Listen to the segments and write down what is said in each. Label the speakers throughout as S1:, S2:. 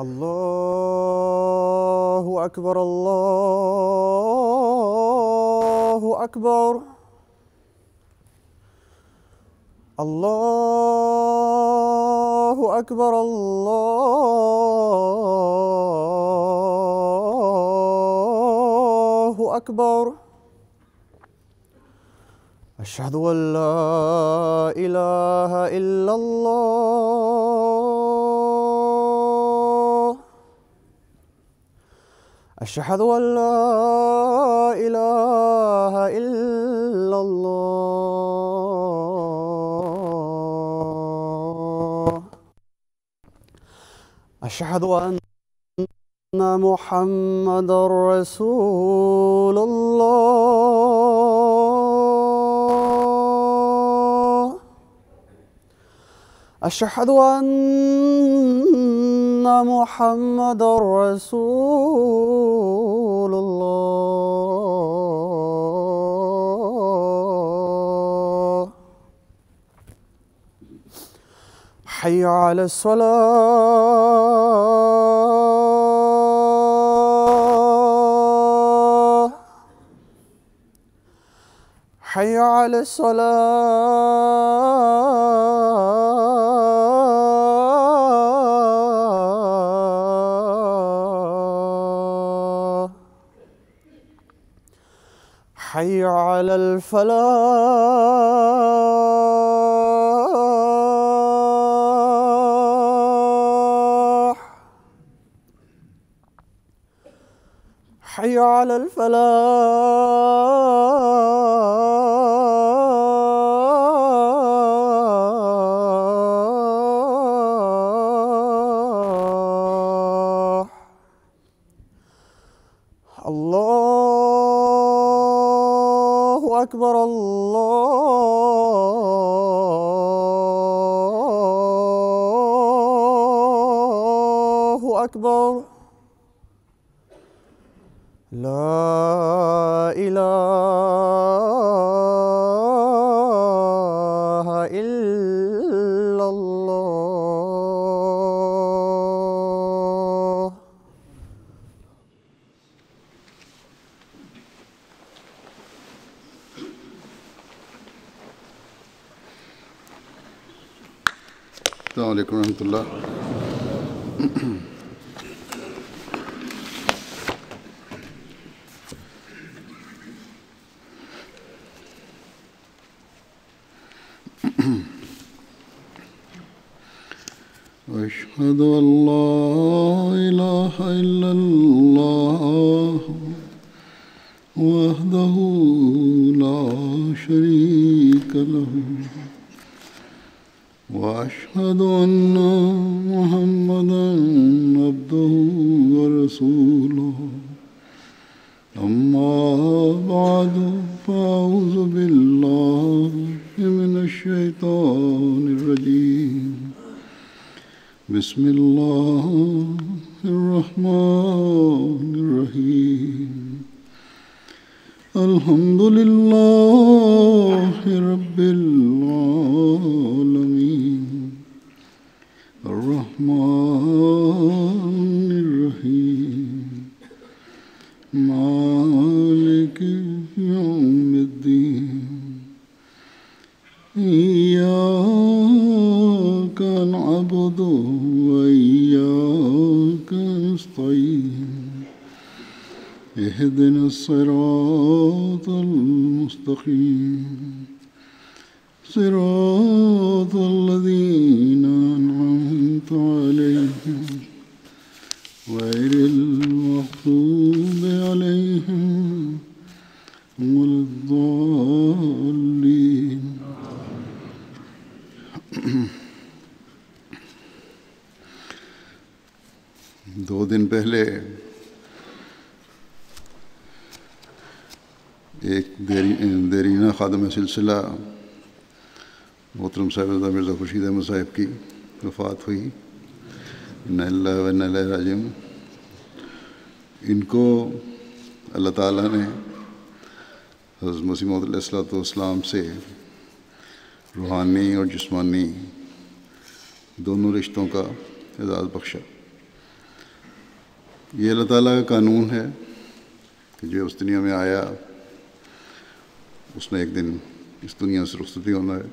S1: الله أكبر الله أكبر الله أكبر الله أكبر أشهد أن لا إله إلا الله أشهد أن لا إله إلا الله أشهد أن محمدًا رسول الله أشهد أن محمدًا رسول الله حي على الصلاة حي على الصلاة حي على الفلاح حي على الفلاح الله أكبر الله أكبر لا إله إلا الله
S2: السلام عليكم ورحمة الله. أشهد أن لا إله إلا الله وحده لا شريك له وأشهد أن محمدًا عبده ورسوله أما بعد فأعوذ بالله من الشيطان الرجيم بسم الله الرحمن الرحيم الحمد لله رب العالمين الرحمن الرحيم مالك يوم الدين إياك نعبد وإياك نستعين اهدنا الصراط المستقيم صراط الذين أنعمت عليهم غير المغضوب عليهم ولا الضالين. 2 دن پہلے ایک دیرینہ خادم سلسلہ محترم صاحبزادہ مرزا خورشید احمد صاحب کی وفات ہوئی، انا للہ و انا الیہ راجعون۔ ان کو اللہ تعالیٰ نے حضرت مسیح موعود علیہ الصلوۃ والسلام سے روحانی اور جسمانی دونوں رشتوں کا اعزاز بخشا۔ یہ اللہ تعالیٰ کا قانون ہے کہ جو اس دنیا میں آیا اس نے ایک دن اس دنیا سے رخصتی ہونا ہے۔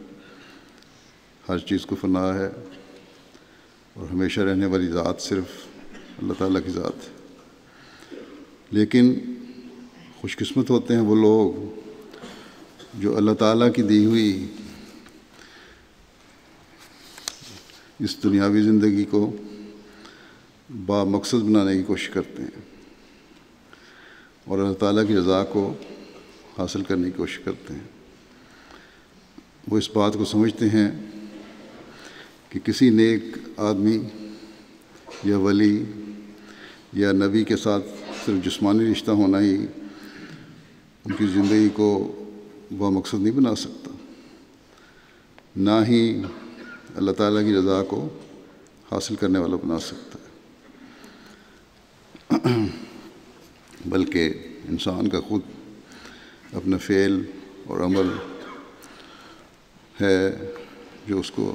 S2: ہر چیز کو فنا ہے اور ہمیشہ رہنے والی ذات صرف اللہ تعالیٰ کی ذات ہے۔ لیکن خوش قسمت ہوتے ہیں وہ لوگ جو اللہ تعالیٰ کی دی ہوئی اس دنیاوی زندگی کو با مقصد بنانے کی کوشش کرتے ہیں اور اللہ تعالیٰ کی رضا کو حاصل کرنے کی کوشش کرتے ہیں۔ وہ اس بات کو سمجھتے ہیں کہ کسی نیک آدمی یا ولی یا نبی کے ساتھ صرف جسمانی رشتہ ہونا ہی ان کی زندگی کو با مقصد نہیں بنا سکتا، نہ ہی اللہ تعالیٰ کی رضا کو حاصل کرنے والا بنا سکتا ہے، بلکہ انسان کا خود اپنا فعل اور عمل ہے جو اس کو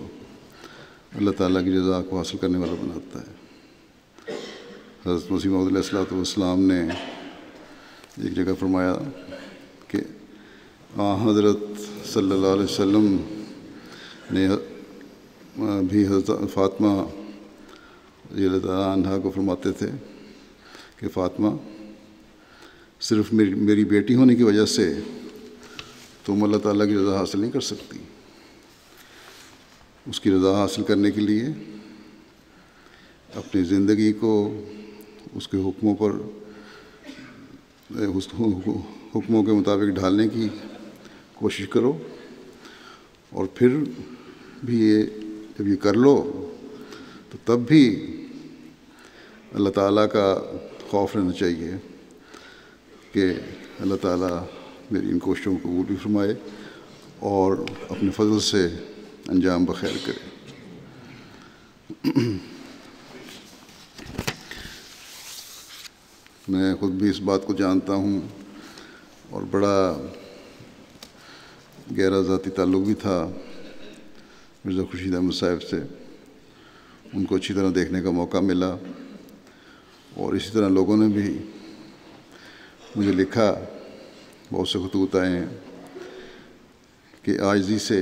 S2: اللہ تعالیٰ کی رضا کو حاصل کرنے والا بناتا ہے۔ حضرت مسیح موعود علیہ الصلوۃ والسلام نے ایک جگہ فرمایا کہ حضرت صلی اللہ علیہ وسلم نے بھی حضرت فاطمہ رضی اللہ تعالیٰ عنہا کو فرماتے تھے کہ فاطمہ، صرف میری بیٹی ہونے کی وجہ سے تم اللہ تعالیٰ کی رضا حاصل نہیں کر سکتی۔ اس کی رضا حاصل کرنے کے لیے اپنی زندگی کو اس کے حکموں کے مطابق ڈھالنے کی کوشش کرو، اور پھر بھی جب یہ کر لو تو تب بھی اللہ تعالیٰ کا خوف رہنا چاہیے کہ اللہ تعالیٰ میری ان کوششوں کو قبول بھی فرمائے اور اپنے فضل سے انجام بخیر کرے۔ میں خود بھی اس بات کو جانتا ہوں اور بڑا گہرا ذاتی تعلق بھی تھا مرزا خورشید احمد صاحب سے۔ ان کو اچھی طرح دیکھنے کا موقع ملا، اور اسی طرح لوگوں نے بھی مجھے لکھا، بہت سے خطوط آئے ہیں کہ عاجزی سے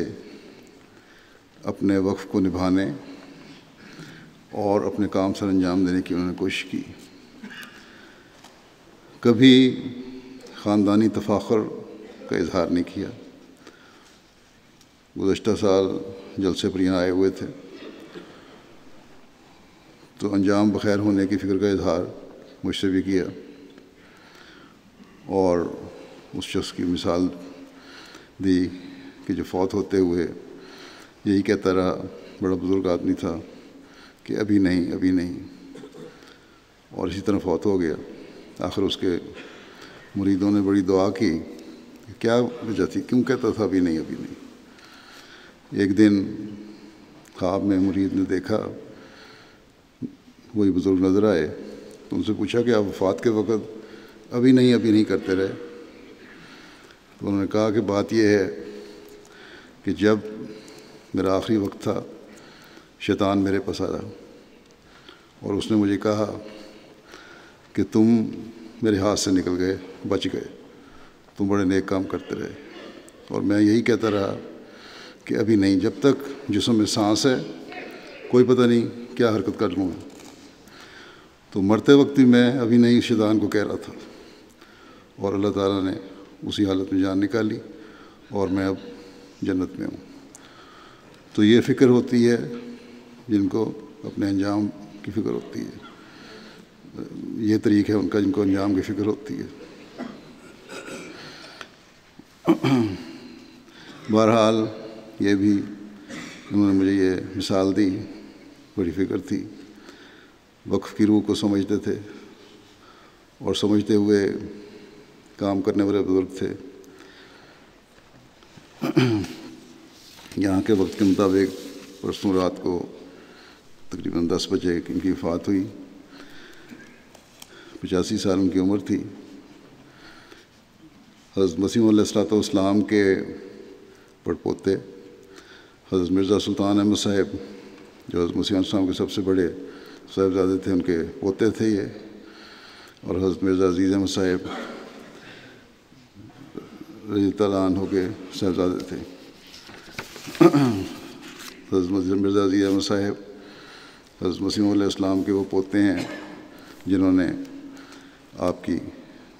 S2: اپنے وقف کو نبھانے اور اپنے کام سر انجام دینے کی انہوں نے کوشش کی۔ کبھی خاندانی تفاخر کا اظہار نہیں کیا۔ گزشتہ سال جلسے پر یہاں آئے ہوئے تھے تو انجام بخیر ہونے کی فکر کا اظہار مجھ سے بھی کیا، اور اس شخص کی مثال دی کہ جو فوت ہوتے ہوئے یہی کہتا رہا، بڑا بزرگ آدمی تھا، کہ ابھی نہیں ابھی نہیں، اور اسی طرح فوت ہو گیا۔ آخر اس کے مریدوں نے بڑی دعا کی کہ کیا وجہ تھی، کیوں کہتا تھا ابھی نہیں ابھی نہیں۔ ایک دن خواب میں مرید نے دیکھا، وہی بزرگ نظر آئے، تو ان سے پوچھا کہ آپ وفات کے وقت ابھی نہیں کرتے رہے؟ تو انہوں نے کہا کہ بات یہ ہے کہ جب میرا آخری وقت تھا، شیطان میرے پاس آیا اور اس نے مجھے کہا کہ تم میرے ہاتھ سے نکل گئے، بچ گئے، تم بڑے نیک کام کرتے رہے، اور میں یہی کہتا رہا کہ ابھی نہیں، جب تک جسم میں سانس ہے کوئی پتہ نہیں کیا حرکت کر لوں میں۔ تو مرتے وقت بھی میں ابھی نہیں شیطان کو کہہ رہا تھا، اور اللہ تعالیٰ نے اسی حالت میں جان نکالی اور میں اب جنت میں ہوں۔ تو یہ فکر ہوتی ہے جن کو اپنے انجام کی فکر ہوتی ہے، یہ طریق ہے ان کا جن کو انجام کی فکر ہوتی ہے۔ بہرحال یہ بھی انہوں نے مجھے یہ مثال دی، بڑی فکر تھی۔ وقف کی روح کو سمجھتے تھے اور سمجھتے ہوئے کام کرنے والے بزرگ تھے۔ یہاں کے وقت کے مطابق پرسوں رات کو تقریباً 10 بجے ان کی وفات ہوئی۔ 85 سال ان کی عمر تھی۔ حضرت مسیح علیہ السلام کے پڑپوتے حضرت مرزا سلطان احمد صاحب، جو حضرت مسیح علیہ السلام کے سب سے بڑے صاحبزادے تھے، ان کے پوتے تھے یہ، اور حضرت مرزا عزیز احمد صاحب رضی اللہ عنہ کے صاحبزادے تھے۔ حضرت مرزا عزیز احمد صاحب حضرت مسیح علیہ السلام کے وہ پوتے ہیں جنہوں نے آپ کی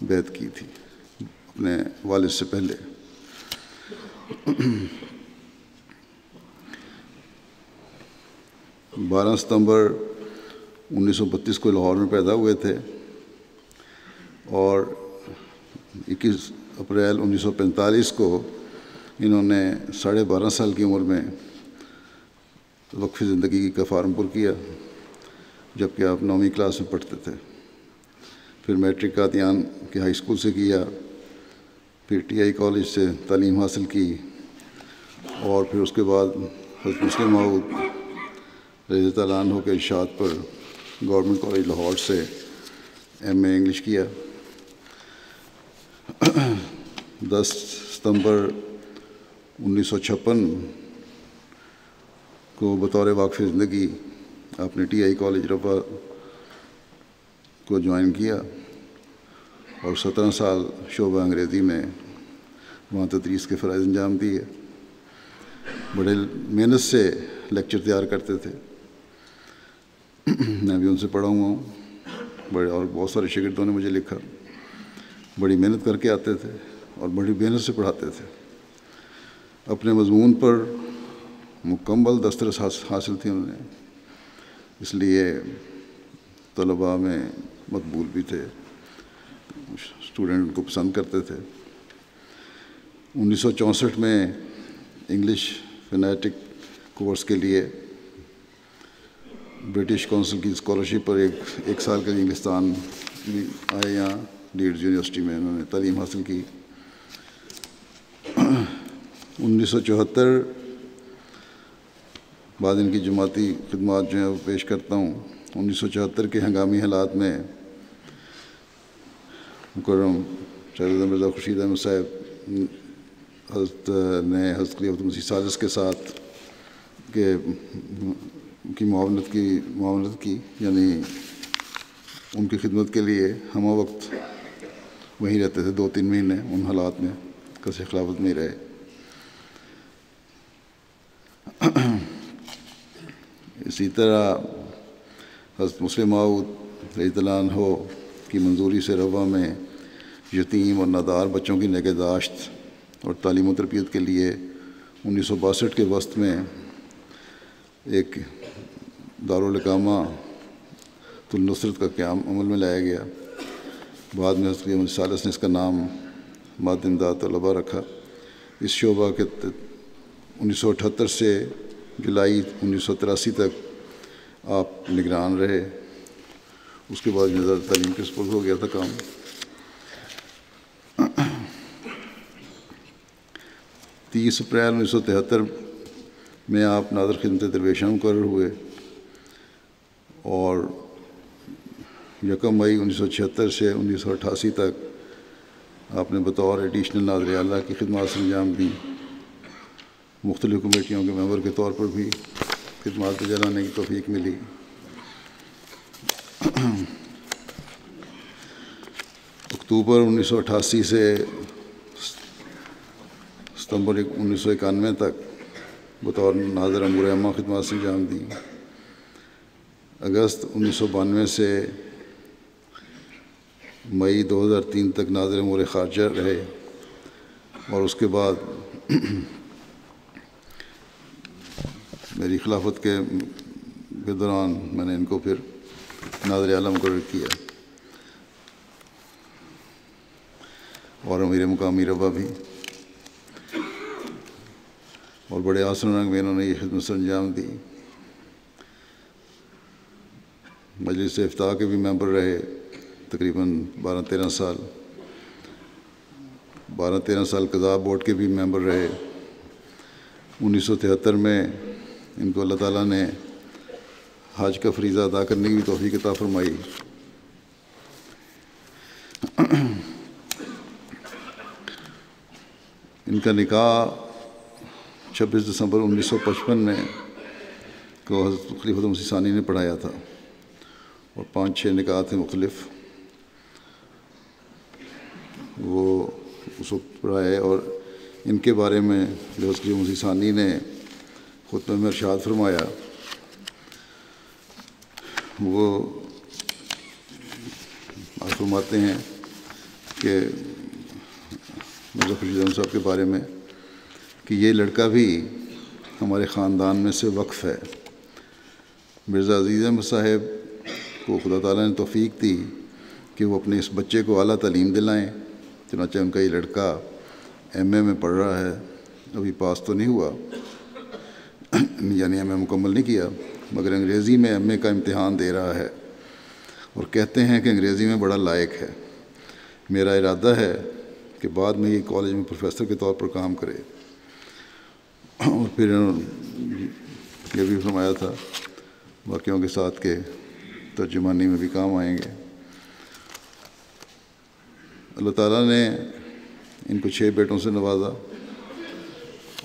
S2: بیعت کی تھی اپنے والد سے پہلے۔ 12 ستمبر 1932 کو لاہور میں پیدا ہوئے تھے اور 21 اپریل 1945 کو انہوں نے 12.5 سال کی عمر میں وقف زندگی کا فارم پر کیا، جبکہ آپ 9ویں کلاس میں پڑھتے تھے۔ پھر میٹرک قادیان کے ہائی اسکول سے کیا، پھر ٹی آئی کالج سے تعلیم حاصل کی، اور پھر اس کے بعد حضرت مسلم موعود رضی اللہ عنہ کے ارشاد پر گورنمنٹ کالج لاہور سے ایم اے انگلش کیا۔ 10 ستمبر 1956 کو بطور واقف زندگی آپ نے ٹی آئی کالج رفا کو جوائن کیا اور 17 سال شعبہ انگریزی میں وہاں تدریس کے فرائض انجام دیے۔ بڑے محنت سے لیکچر تیار کرتے تھے، میں بھی ان سے پڑھا ہوا ہوں، اور بہت سارے شاگردوں نے مجھے لکھا۔ بڑی محنت کر کے آتے تھے اور بڑی محنت سے پڑھاتے تھے۔ اپنے مضمون پر مکمل دسترس حاصل تھی انہوں نے، اس لیے طلباء میں مقبول بھی تھے، اسٹوڈنٹ ان کو پسند کرتے تھے۔ 1964 میں انگلش فنیٹک کورس کے لیے برٹش کونسل کی اسکالرشپ پر ایک سال کے لیے انگلستان بھی آئے، یہاں لیڈز یونیورسٹی میں انہوں نے تعلیم حاصل کی۔ 1974 بعد ان کی جماعتی خدمات جو ہیں وہ پیش کرتا ہوں۔ 1974 کے ہنگامی حالات میں مکرم شہزادہ مرزا خورشید احمد صاحب نے حضرت خلیفۃ المسیح الثالث کے ساتھ کی معاونت کی، یعنی ان کی خدمت کے لیے ہمہ وقت وہیں رہتے تھے 2-3 مہینے، ان حالات میں کسی خلافت نہیں رہے۔ اسی طرح حضرت مسلم موعود رضی اللہ عنہ کی منظوری سے روا میں یتیم اور نادار بچوں کی نگہداشت اور تعلیم و تربیت کے لیے 1962 کے وسط میں ایک دارالاقامہ النصرت کا قیام عمل میں لایا گیا۔ بعد میں حضرت مسیح الثالث نے اس کا نام ماد امداد طلبہ رکھا۔ اس شعبہ کے 1978 سے جولائی 1983 تک آپ نگران رہے، اس کے بعد نظر تعلیم کے سپرد ہو گیا تھا کام۔ 30 اپریل 1973 میں آپ ناظر خدمت درویشاں مقرر ہوئے اور 1 مئی 1976 سے 1988 تک آپ نے بطور ایڈیشنل ناظر اعلیٰ کی خدمات سے انجام دی۔ مختلف کمیٹیوں کے ممبر کے طور پر بھی خدمات بجا لانے کی توفیق ملی۔ اکتوبر 1988 سے ستمبر 1991 تک بطور ناظر امور عامہ خدمات سے انجام دی۔ اگست 1992 سے مئی 2003 تک ناظر امور خارجہ رہے، اور اس کے بعد میری خلافت کے دوران میں نے ان کو پھر ناظر اعلیٰ مقرر کیا، اور امیر مقامی ربا بھی، اور بڑے آسن رنگ میں انہوں نے یہ خدمت سر انجام دی۔ مجلس افتاء کے بھی ممبر رہے تقریباً 12-13 سال قضاء بورڈ کے بھی ممبر رہے۔ 1973 میں ان کو اللہ تعالیٰ نے حج کا فریضہ ادا کرنے کی توفیق عطا فرمائی۔ ان کا نکاح 26 دسمبر 1955 میں کو حضرت خلیفۃ مسیح ثانی نے پڑھایا تھا، اور 5-6 نکاح تھے مختلف، وہ اس وقت پڑھائے۔ اور ان کے بارے میں جو حضرت خلیفۃ مسیح ثانی نے خطبہ میں ارشاد فرمایا، وہ فرماتے ہیں کہ مرزا خورشید احمد صاحب کے بارے میں کہ یہ لڑکا بھی ہمارے خاندان میں سے وقف ہے۔ مرزا عزیز احمد صاحب کو خدا تعالیٰ نے توفیق دی کہ وہ اپنے اس بچے کو اعلیٰ تعلیم دلائیں، چنانچہ ان کا یہ لڑکا ایم اے میں پڑھ رہا ہے، ابھی پاس تو نہیں ہوا، یعنی ایم اے مکمل نہیں کیا، مگر انگریزی میں ایم اے کا امتحان دے رہا ہے، اور کہتے ہیں کہ انگریزی میں بڑا لائق ہے۔ میرا ارادہ ہے کہ بعد میں یہ کالج میں پروفیسر کے طور پر کام کرے۔ اور پھر انہوں نے یہ بھی فرمایا تھا باقیوں کے ساتھ کہ ترجمانی میں بھی کام آئیں گے۔ اللہ تعالیٰ نے ان کو 6 بیٹوں سے نوازا،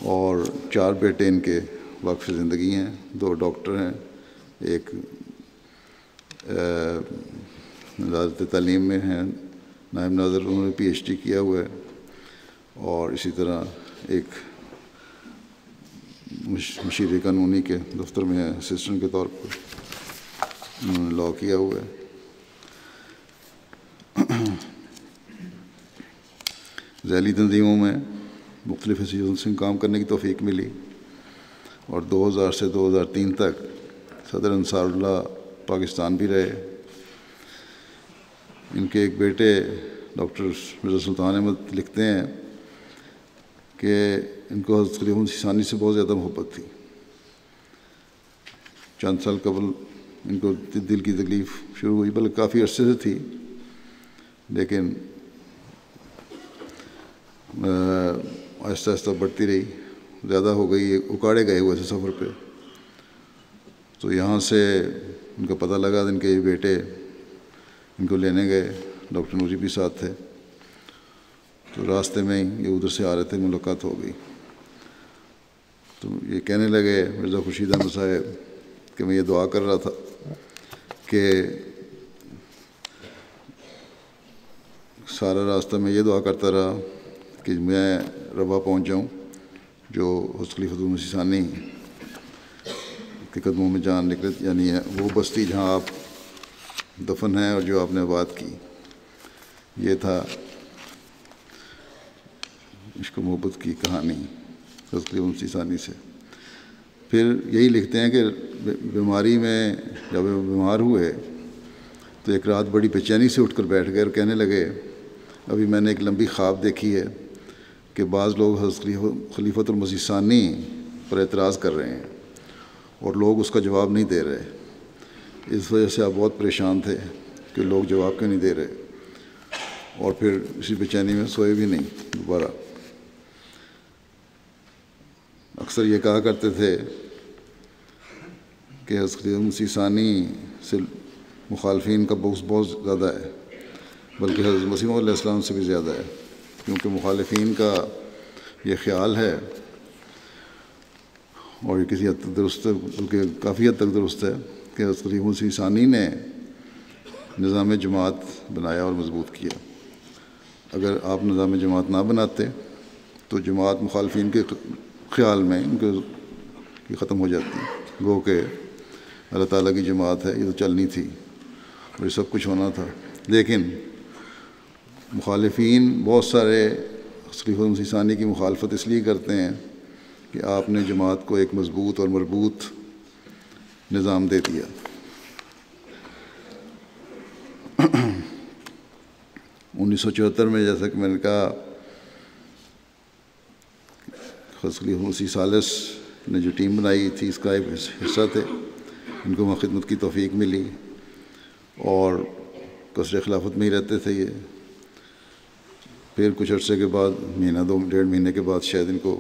S2: اور 4 بیٹے ان کے واقف زندگی ہیں، 2 ڈاکٹر ہیں، ایک وزارت تعلیم میں ہیں نائب ناظر، انہوں نے PhD کیا ہوا ہے، اور اسی طرح ایک مشیر قانونی کے دفتر میں ہے، اسسٹنٹ کے طور پر انہوں نے لاء کیا ہوا ہے۔ ذیلی تنظیموں میں مختلف حیثیتوں سے کام کرنے کی توفیق ملی، اور 2000 سے 2003 تک صدر انصار اللہ پاکستان بھی رہے۔ ان کے ایک بیٹے ڈاکٹر مرزا سلطان احمد لکھتے ہیں کہ ان کو حضرت خلیفہ مسیح ثانی سے بہت زیادہ محبت تھی۔ چند سال قبل ان کو دل کی تکلیف شروع ہوئی، بلکہ کافی عرصے سے تھی، لیکن آہستہ آہستہ بڑھتی رہی، زیادہ ہو گئی، اکاڑے گئے ہوئے تھے سفر پہ۔ تو یہاں سے ان کا پتہ لگا، ان کے یہ بیٹے ان کو لینے گئے، ڈاکٹر نوری بھی ساتھ تھے، تو راستے میں ہی یہ ادھر سے آ رہے تھے، ملاقات ہو گئی۔ تو یہ کہنے لگے مرزا خورشید احمد صاحب کہ میں یہ دعا کر رہا تھا کہ سارا راستہ میں یہ دعا کرتا رہا کہ میں ربا پہنچ جاؤں، جو حضرت خلیفۃ مسیح ثانی کے قدموں میں جان نکلے، یعنی وہ بستی جہاں آپ دفن ہیں اور جو آپ نے آباد کی۔ یہ تھا عشق و محبت کی کہانی حضرت خلیفۃ مسیح ثانی سے۔ پھر یہی لکھتے ہیں کہ بیماری میں جب وہ بیمار ہوئے تو ایک رات بڑی بے چینی سے اٹھ کر بیٹھ گئے اور کہنے لگے، ابھی میں نے ایک لمبی خواب دیکھی ہے کہ بعض لوگ حضرت خلیفۃ المسیح ثانی پر اعتراض کر رہے ہیں اور لوگ اس کا جواب نہیں دے رہے۔ اس وجہ سے آپ بہت پریشان تھے کہ لوگ جواب کیوں نہیں دے رہے، اور پھر اسی بے چینی میں سوئے بھی نہیں دوبارہ۔ اکثر یہ کہا کرتے تھے کہ حضرت خلیفۃ مسیح ثانی سے مخالفین کا بغض بہت زیادہ ہے، بلکہ حضرت مسیح علیہ السلام سے بھی زیادہ ہے، کیونکہ مخالفین کا یہ خیال ہے، اور یہ کسی حد تک درست ہے، بلکہ کافی حد تک درست ہے، کہ حضرت خلیفۃ مسیح ثانی نے نظام جماعت بنایا اور مضبوط کیا۔ اگر آپ نظام جماعت نہ بناتے تو جماعت مخالفین کے خیال میں ان کی ختم ہو جاتی، گو کہ اللہ تعالیٰ کی جماعت ہے، یہ تو چلنی تھی اور یہ سب کچھ ہونا تھا۔ لیکن مخالفین بہت سارے خلیفۃ مسیح ثانی کی مخالفت اس لیے کرتے ہیں کہ آپ نے جماعت کو ایک مضبوط اور مربوط نظام دے دیا۔ 1974 میں جیسا کہ میں نے کہا، حضرت خلیفہ مسیح ثالث نے جو ٹیم بنائی تھی اس کا ایک حصہ تھے، ان کو وہاں خدمت کی توفیق ملی، اور قصر خلافت میں ہی رہتے تھے یہ. پھر کچھ عرصے کے بعد مہینہ 2-1.5 مہینے کے بعد شاید ان کو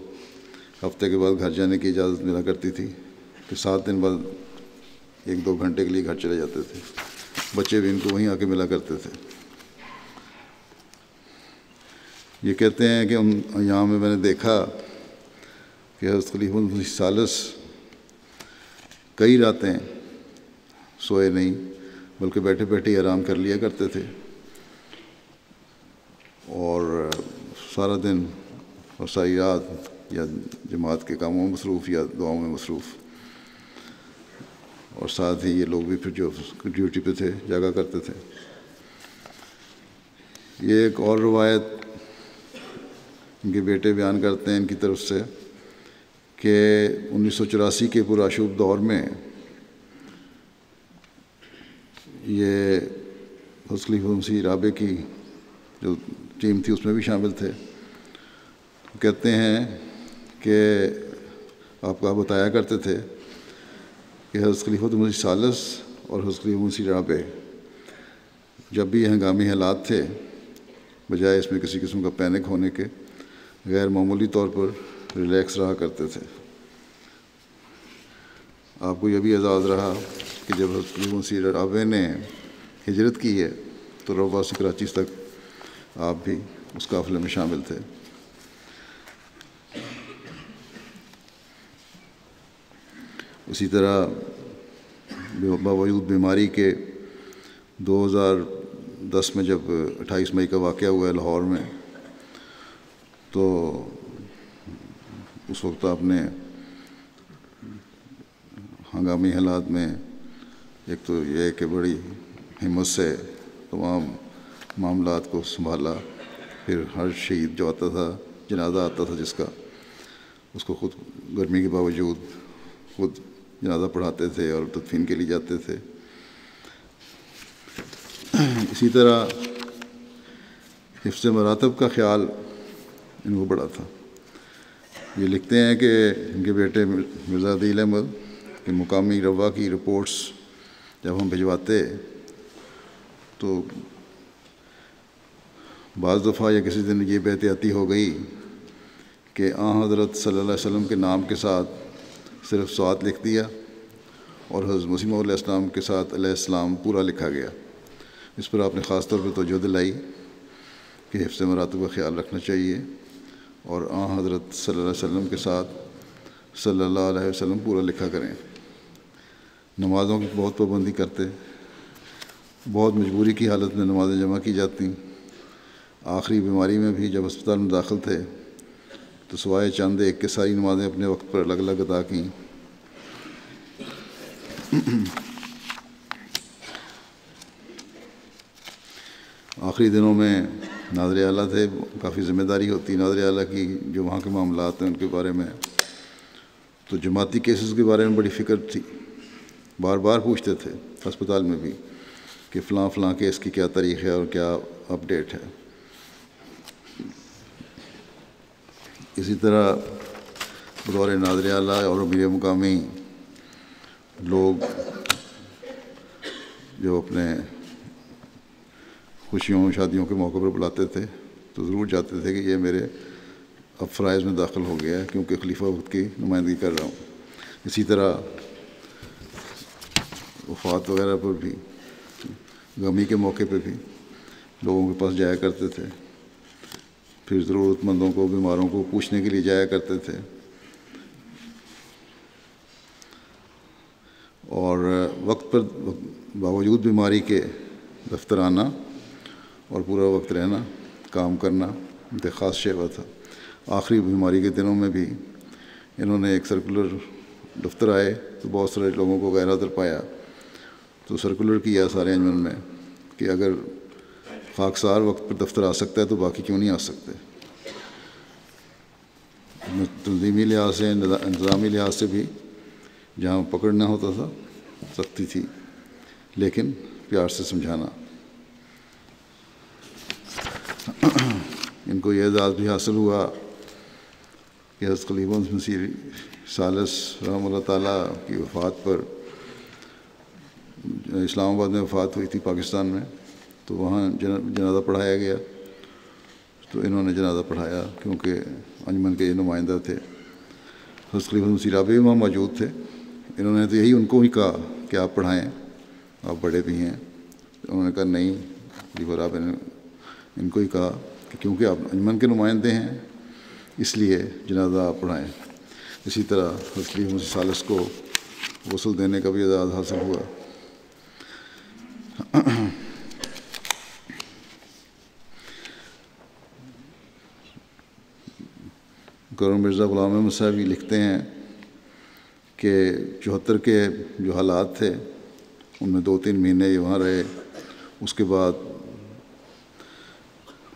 S2: ہفتے کے بعد گھر جانے کی اجازت ملا کرتی تھی کہ 7 دن بعد 1-2 گھنٹے کے لیے گھر چلے جاتے تھے. بچے بھی ان کو وہیں آ کے ملا کرتے تھے. یہ کہتے ہیں کہ ان ایام میں نے دیکھا کہ حضرت خلیفہ مسیح ثالث کئی راتیں سوئے نہیں بلکہ بیٹھے بیٹھے ہی آرام کر لیا کرتے تھے اور سارا دن اور ساری رات یا جماعت کے کاموں میں مصروف یا دعاؤں میں مصروف. اور ساتھ ہی یہ لوگ بھی پھر جو ڈیوٹی پہ تھے جاگا کرتے تھے. یہ ایک اور روایت ان کے بیٹے بیان کرتے ہیں ان کی طرف سے کہ 1984 کے پرآشوب دور میں یہ حضرت خلیفہ مسیح رابع کی جو ٹیم تھی اس میں بھی شامل تھے. کہتے ہیں کہ آپ کا بتایا کرتے تھے کہ حضرت خلیفہ مسیح ثالث اور حضرت خلیفہ مسیح رابع جب بھی ہنگامی حالات تھے بجائے اس میں کسی قسم کا پینک ہونے کے غیر معمولی طور پر ریلیکس رہا کرتے تھے. آپ کو یہ بھی اعزاز رہا کہ جب حضرت خلیفہ مسیح رابع نے ہجرت کی ہے تو روضہ سے کراچی تک آپ بھی اس قافلے میں شامل تھے. اسی طرح باوجود بیماری کے 2010 میں جب 28 مئی کا واقعہ ہوا ہے لاہور میں تو اس وقت آپ نے ہنگامی حالات میں ایک تو یہ کہ بڑی ہمت سے تمام معاملات کو سنبھالا. پھر ہر شہید جو آتا تھا جنازہ آتا تھا جس کا اس کو خود گرمی کے باوجود خود جنازہ پڑھاتے تھے اور تدفین کے لیے جاتے تھے. اسی طرح حفظ مراتب کا خیال ان کو بڑا تھا. یہ لکھتے ہیں کہ ان کے بیٹے مرزا عدیل احمد کہ مقامی روا کی رپورٹس جب ہم بھجواتے تو بعض دفعہ یا کسی دن یہ بے احتیاطی ہو گئی کہ حضرت صلی اللہ علیہ وسلم کے نام کے ساتھ صرف صاد لکھ دیا اور حضرت مسیح موعود علیہ السلام کے ساتھ علیہ السلام پورا لکھا گیا. اس پر آپ نے خاص طور پہ توجہ دلائی کہ حفظ مراتب کا خیال رکھنا چاہیے اور حضرت صلی اللہ علیہ وسلم کے ساتھ صلی اللہ علیہ وسلم پورا لکھا کریں. نمازوں کی بہت پابندی کرتے, بہت مجبوری کی حالت میں نمازیں جمع کی جاتی. آخری بیماری میں بھی جب ہسپتال میں داخل تھے تو سوائے چند ایک کے ساری نمازیں اپنے وقت پر الگ الگ ادا کیں. آخری دنوں میں ناظر اعلیٰ تھے, کافی ذمہ داری ہوتی ناظر اعلیٰ کی جو وہاں کے معاملات ہیں ان کے بارے میں. تو جماعتی کیسز کے بارے میں بڑی فکر تھی, بار بار پوچھتے تھے ہسپتال میں بھی کہ فلاں فلاں کیس کی کیا تاریخ ہے اور کیا اپڈیٹ ہے. اسی طرح بطور ناظر اعلیٰ اور امیر مقامی لوگ جو اپنے خوشیوں شادیوں کے موقع پر بلاتے تھے تو ضرور چاہتے تھے کہ یہ میرے اب فرائض میں داخل ہو گیا ہے کیونکہ خلیفہ وقت کی نمائندگی کر رہا ہوں. اسی طرح وفات وغیرہ پر بھی, غمی کے موقع پہ بھی لوگوں کے پاس جایا کرتے تھے. پھر ضرورت مندوں کو, بیماروں کو پوچھنے کے لیے جایا کرتے تھے. اور وقت پر باوجود بیماری کے دفتر آنا اور پورا وقت رہنا, کام کرنا ان کا خاص شیوا تھا. آخری بیماری کے دنوں میں بھی انہوں نے ایک سرکولر دفتر آئے تو بہت سارے لوگوں کو غیر حاضر پایا تو سرکولر کیا سارے انجمن میں کہ اگر خاکسار وقت پر دفتر آ سکتا ہے تو باقی کیوں نہیں آ سکتے. تنظیمی لحاظ سے, انتظامی لحاظ سے بھی جہاں پکڑنا ہوتا تھا سختی تھی, لیکن پیار سے سمجھانا. ان کو یہ اعزاز بھی حاصل ہوا کہ حضرت خلیفہ مسیح ثالث رحمہ اللہ تعالیٰ کی وفات پر اسلام آباد میں وفات ہوئی تھی پاکستان میں، تو وہاں جنازہ پڑھایا گیا، تو انہوں نے جنازہ پڑھایا کیونکہ انجمن کے یہ نمائندہ تھے۔ حضرت خلیفہ مسیح رابع بھی وہاں موجود تھے، انہوں نے تو یہی ان کو ہی کہا کہ آپ پڑھائیں، آپ بڑے بھی ہیں۔ انہوں نے کہا نہیں، خلیفہ رابع نے ان کو ہی کہا کہ کیونکہ آپ انجمن کے نمائندے ہیں اس لیے جنازہ آپ پڑھائیں۔ اسی طرح حضرت خلیفہ مسیح ثالث کو غسل دینے کا بھی اعزاز حاصل ہوا۔ گورنر مرزا غلام احمد صاحب بھی لکھتے ہیں کہ 74 کے جو حالات تھے ان میں 2-3 مہینے یہ وہاں رہے، اس کے بعد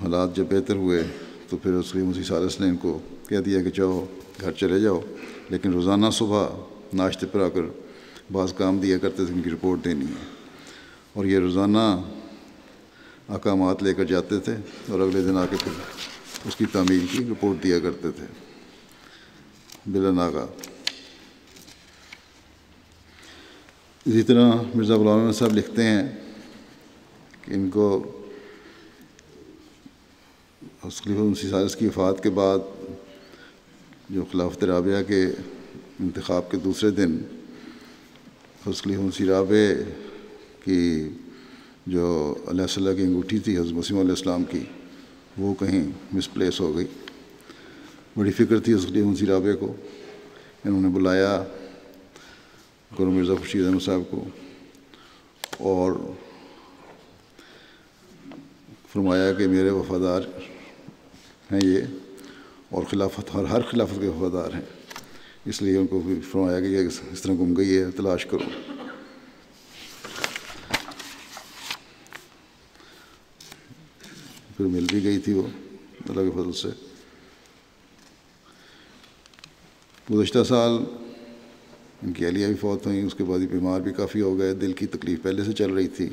S2: حالات جب بہتر ہوئے تو پھر اس خلیفہ مسیح ثالث نے ان کو کہہ دیا کہ جاؤ گھر چلے جاؤ، لیکن روزانہ صبح ناشتے پر آ کر بعض کام دیا کرتے تھے، ان کی رپورٹ دینی ہے، اور یہ روزانہ احکامات لے کر جاتے تھے اور اگلے دن آ کے پھر اس کی تعمیل کی رپورٹ دیا کرتے تھے بلا ناغہ۔ اسی طرح مرزا غلام احمد صاحب لکھتے ہیں کہ ان کو خلیفہ مسیح ثالث کی وفات کے بعد جو خلافت رابعہ کے انتخاب کے دوسرے دن حضرت خلیفہ مسیح رابع کی جو علیہ السلام کی انگوٹھی تھی حضرت مسیح علیہ السلام کی، وہ کہیں مس پلیس ہو گئی۔ بڑی فکر تھی حضرت خلیفہ مسیح رابع کو۔ انہوں نے بلایا گورنر مرزا خورشید احمد صاحب کو اور فرمایا کہ میرے وفادار ہیں یہ، اور خلافت ہر خلافت کے وفادار ہیں، اس لیے ان کو فرمایا کہ یہ اس طرح گم گئی ہے، تلاش کرو۔ پھر مل بھی گئی تھی وہ اللہ کے فضل سے۔ گزشتہ سال ان کی اہلیہ بھی فوت ہوئیں، اس کے بعد یہ بیمار بھی کافی ہو گئے، دل کی تکلیف پہلے سے چل رہی تھی،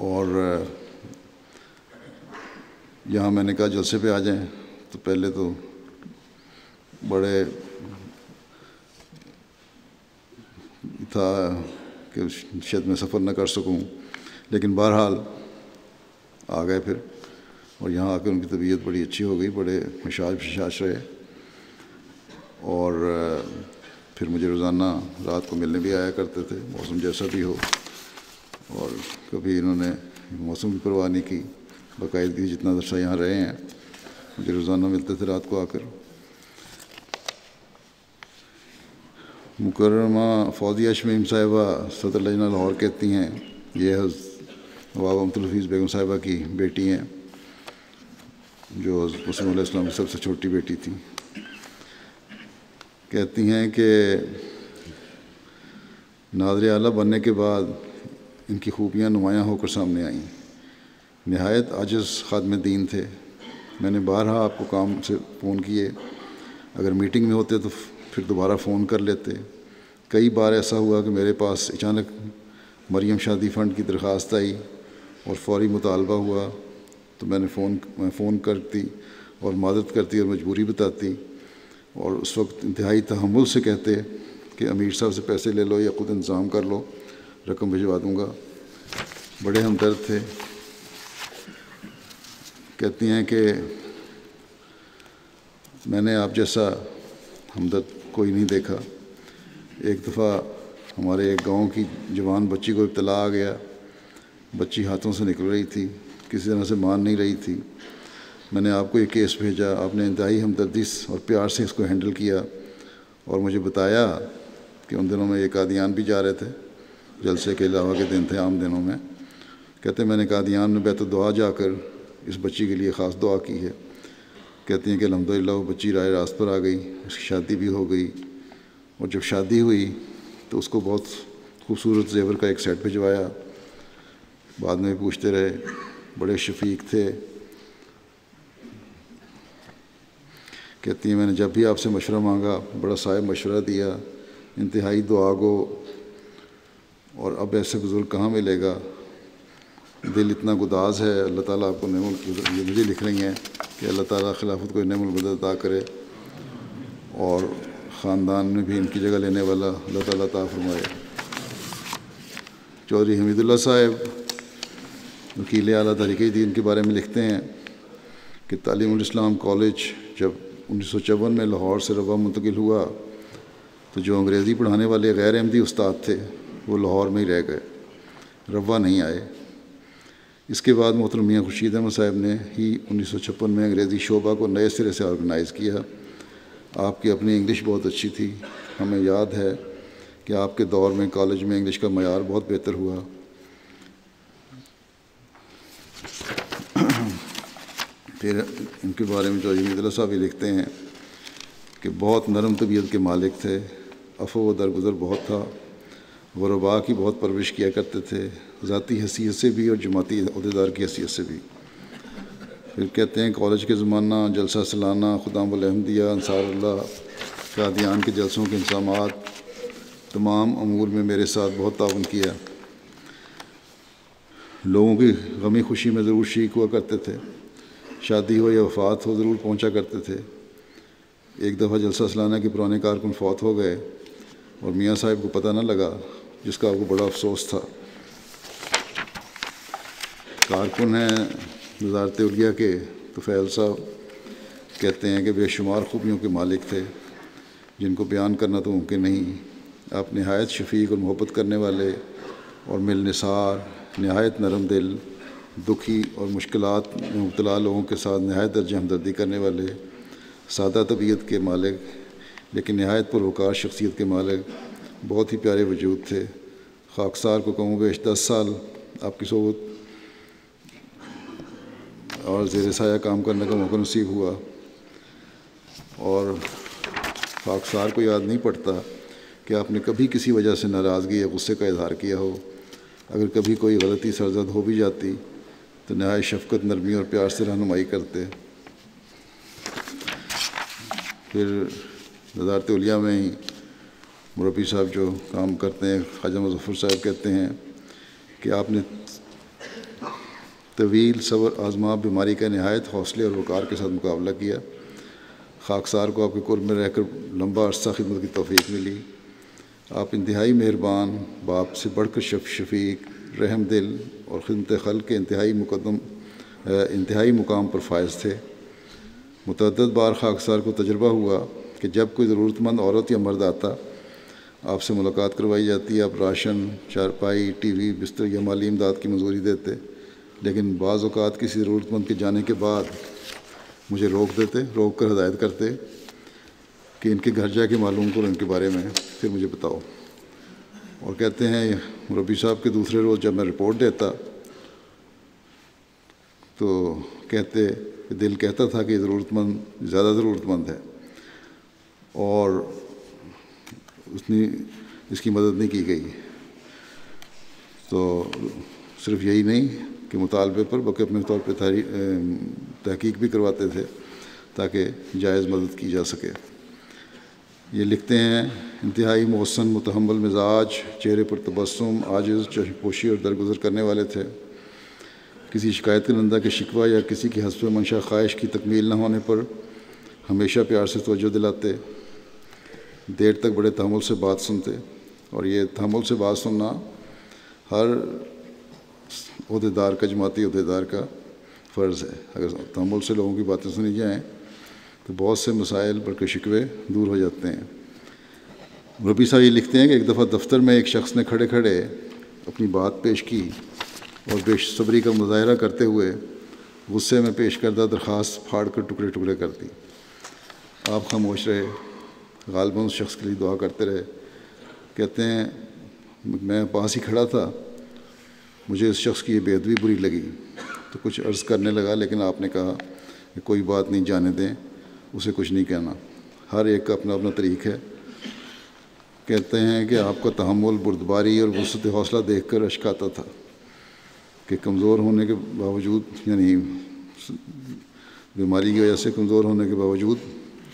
S2: اور یہاں میں نے کہا جلسے پہ آ جائیں، تو پہلے تو بڑے تھا کہ شاید میں سفر نہ کر سکوں، لیکن بہرحال آ گئے پھر، اور یہاں آ کر ان کی طبیعت بڑی اچھی ہو گئی، بڑے مشاش رہے، اور پھر مجھے روزانہ رات کو ملنے بھی آیا کرتے تھے، موسم جیسا بھی ہو، اور کبھی انہوں نے موسم کی پرواہ نہیں کی، باقاعدگی جتنا عرصہ یہاں رہے ہیں مجھے روزانہ ملتے تھے رات کو آ کر۔ مکرمہ فوزیہ شمیم صاحبہ صدر لجنہ لاہور کہتی ہیں، یہ حضرت نواب امت الحفیظ بیگم صاحبہ کی بیٹی ہیں، جو حضرت مسیح علیہ السلام کی سب سے چھوٹی بیٹی تھی۔ کہتی ہیں کہ ناظر اعلیٰ بننے کے بعد ان کی خوبیاں نمایاں ہو کر سامنے آئیں۔ نہایت عاجز خادم دین تھے، میں نے بارہا آپ کو کام سے فون کیے، اگر میٹنگ میں ہوتے تو پھر دوبارہ فون کر لیتے۔ کئی بار ایسا ہوا کہ میرے پاس اچانک مریم شادی فنڈ کی درخواست آئی اور فوری مطالبہ ہوا تو میں فون کرتی اور معذرت کرتی اور مجبوری بتاتی، اور اس وقت انتہائی تحمل سے کہتے کہ امیر صاحب سے پیسے لے لو یا خود انتظام کر لو، رقم بھجوا دوں گا۔ بڑے ہمدرد تھے۔ کہتی ہیں کہ میں نے آپ جیسا ہمدرد کوئی نہیں دیکھا۔ ایک دفعہ ہمارے ایک گاؤں کی جوان بچی کو ابتلا آ گیا، بچی ہاتھوں سے نکل رہی تھی، کسی طرح سے مان نہیں رہی تھی۔ میں نے آپ کو یہ کیس بھیجا، آپ نے انتہائی ہمدردی اور پیار سے اس کو ہینڈل کیا، اور مجھے بتایا کہ ان دنوں میں یہ قادیان بھی جا رہے تھے، جلسے کے علاوہ کے دن تھے عام دنوں میں۔ کہتے ہیں میں نے قادیان میں بیت الدعا جا کر اس بچی کے لیے خاص دعا کی ہے۔ کہتی ہیں کہ الحمدللہ وہ بچی رائے راست پر آ گئی، اس کی شادی بھی ہو گئی، اور جب شادی ہوئی تو اس کو بہت خوبصورت زیور کا ایک سیٹ بھجوایا۔ بعد میں پوچھتے رہے، بڑے شفیق تھے۔ کہتی ہیں میں نے جب بھی آپ سے مشورہ مانگا بڑا صاحب مشورہ دیا، انتہائی دعا گو، اور اب ایسے بزرگ کہاں ملے گا، دل اتنا گداز ہے۔ اللہ تعالیٰ آپ کو نعم یہ مجھے لکھ رہی ہیں کہ اللہ تعالیٰ خلافت کو نعم المدد عطا کرے، اور خاندان میں بھی ان کی جگہ لینے والا اللہ تعالیٰ عطا فرمائے۔ چودھری حمید اللہ صاحب وکیل اعلیٰ تحریک دین کے بارے میں لکھتے ہیں کہ تعلیم الاسلام کالج جب 1954 میں لاہور سے روا منتقل ہوا تو جو انگریزی پڑھانے والے غیر احمدی استاد تھے وہ لاہور میں ہی رہ گئے، روا نہیں آئے۔ اس کے بعد محترم میاں خورشید احمد صاحب نے ہی 1956 میں انگریزی شعبہ کو نئے سرے سے آرگنائز کیا۔ آپ کی اپنی انگلش بہت اچھی تھی، ہمیں یاد ہے کہ آپ کے دور میں کالج میں انگلش کا معیار بہت بہتر ہوا۔ پھر ان کے بارے میں چودھری حمید اللہ صاحب یہ لکھتے ہیں کہ بہت نرم طبیعت کے مالک تھے، عفو و درگزر بہت تھا، غرباء کی بہت پرورش کیا کرتے تھے، ذاتی حیثیت سے بھی اور جماعتی عہدیدار کی حیثیت سے بھی۔ پھر کہتے ہیں کالج کے زمانہ جلسہ سالانہ، خدام الاحمدیہ، انصار اللہ، قادیان کے جلسوں کے انتظامات، تمام امور میں میرے ساتھ بہت تعاون کیا۔ لوگوں کی غمی خوشی میں ضرور شریک ہوا کرتے تھے، شادی ہو یا وفات ہو ضرور پہنچا کرتے تھے۔ ایک دفعہ جلسہ سالانہ کے پرانے کارکن فوت ہو گئے اور میاں صاحب کو پتہ نہ لگا، جس کا آپ کو بڑا افسوس تھا۔ کارکن ہیں وزارت اولیاء کے طفیل صاحب، کہتے ہیں کہ بے شمار خوبیوں کے مالک تھے جن کو بیان کرنا تو ممکن نہیں۔ آپ نہایت شفیق اور محبت کرنے والے اور ملنسار، نہایت نرم دل، دکھی اور مشکلات میں مبتلا لوگوں کے ساتھ نہایت درجہ ہمدردی کرنے والے، سادہ طبیعت کے مالک لیکن نہایت پروکار شخصیت کے مالک، بہت ہی پیارے وجود تھے۔ خاکسار کو کم و بیش 10 سال آپ کی صحبت اور زیر سایہ کام کرنے کا موقع نصیب ہوا، اور خاکسار کو یاد نہیں پڑتا کہ آپ نے کبھی کسی وجہ سے ناراضگی یا غصے کا اظہار کیا ہو۔ اگر کبھی کوئی غلطی سرزد ہو بھی جاتی تو نہایت شفقت، نرمی اور پیار سے رہنمائی کرتے۔ پھر وزارت اولیاء میں ہی مربی صاحب جو کام کرتے ہیں، خواجہ مظفر صاحب کہتے ہیں کہ آپ نے طویل صبر آزما بیماری کا نہایت حوصلے اور وقار کے ساتھ مقابلہ کیا۔ خاکسار کو آپ کے قرب میں رہ کر لمبا عرصہ خدمت کی توفیق ملی۔ آپ انتہائی مہربان، باپ سے بڑھ کر شفیق، رحم دل اور خدمت خلق کے انتہائی مقام پر فائز تھے۔ متعدد بار خاکسار کو تجربہ ہوا کہ جب کوئی ضرورت مند عورت یا مرد آتا، آپ سے ملاقات کروائی جاتی، آپ راشن، چارپائی، ٹی وی، بستر یا مالی امداد کی منظوری دیتے، لیکن بعض اوقات کسی ضرورت مند کے جانے کے بعد مجھے روک کر ہدایت کرتے کہ ان کے گھر جا کے معلوم کرو ان کے بارے میں، پھر مجھے بتاؤ۔ اور کہتے ہیں مربی صاحب کے دوسرے روز جب میں رپورٹ دیتا تو کہتے کہ دل کہتا تھا کہ یہ زیادہ ضرورت مند ہے، اور اس کی مدد نہیں کی گئی۔ تو صرف یہی نہیں کہ مطالبے پر بلکہ اپنے طور پہ تحقیق بھی کرواتے تھے تاکہ جائز مدد کی جا سکے۔ یہ لکھتے ہیں انتہائی محسن، متحمل مزاج، چہرے پر تبسم، عاجز، چشم پوشی اور درگزر کرنے والے تھے۔ کسی شکایت کنندہ کے شکوہ یا کسی کی حسب منشا خواہش کی تکمیل نہ ہونے پر ہمیشہ پیار سے توجہ دلاتے، دیر تک بڑے تحمل سے بات سنتے، اور یہ تحمل سے بات سننا ہر عہدیدار کا، جماعتی عہدیدار کا فرض ہے۔ اگر تحمل سے لوگوں کی باتیں سنی جائیں تو بہت سے مسائل برقع شکوے دور ہو جاتے ہیں۔ ربی صاحب یہ لکھتے ہیں کہ ایک دفعہ دفتر میں ایک شخص نے کھڑے کھڑے اپنی بات پیش کی اور بے صبری کا مظاہرہ کرتے ہوئے غصے میں پیش کردہ درخواست پھاڑ کر ٹکڑے ٹکڑے کر دی۔ آپ خاموش رہے، غالباً اس شخص کے لیے دعا کرتے رہے۔ کہتے ہیں میں پاس ہی کھڑا تھا، مجھے اس شخص کی یہ بے ادبی بری لگی تو کچھ عرض کرنے لگا، لیکن آپ نے کہا کہ کوئی بات نہیں، جانے دیں، اسے کچھ نہیں کہنا، ہر ایک کا اپنا اپنا طریق ہے۔ کہتے ہیں کہ آپ کا تحمل، بردباری اور وسعت حوصلہ دیکھ کر اشک آتا تھا کہ کمزور ہونے کے باوجود، یعنی بیماری کی وجہ سے کمزور ہونے کے باوجود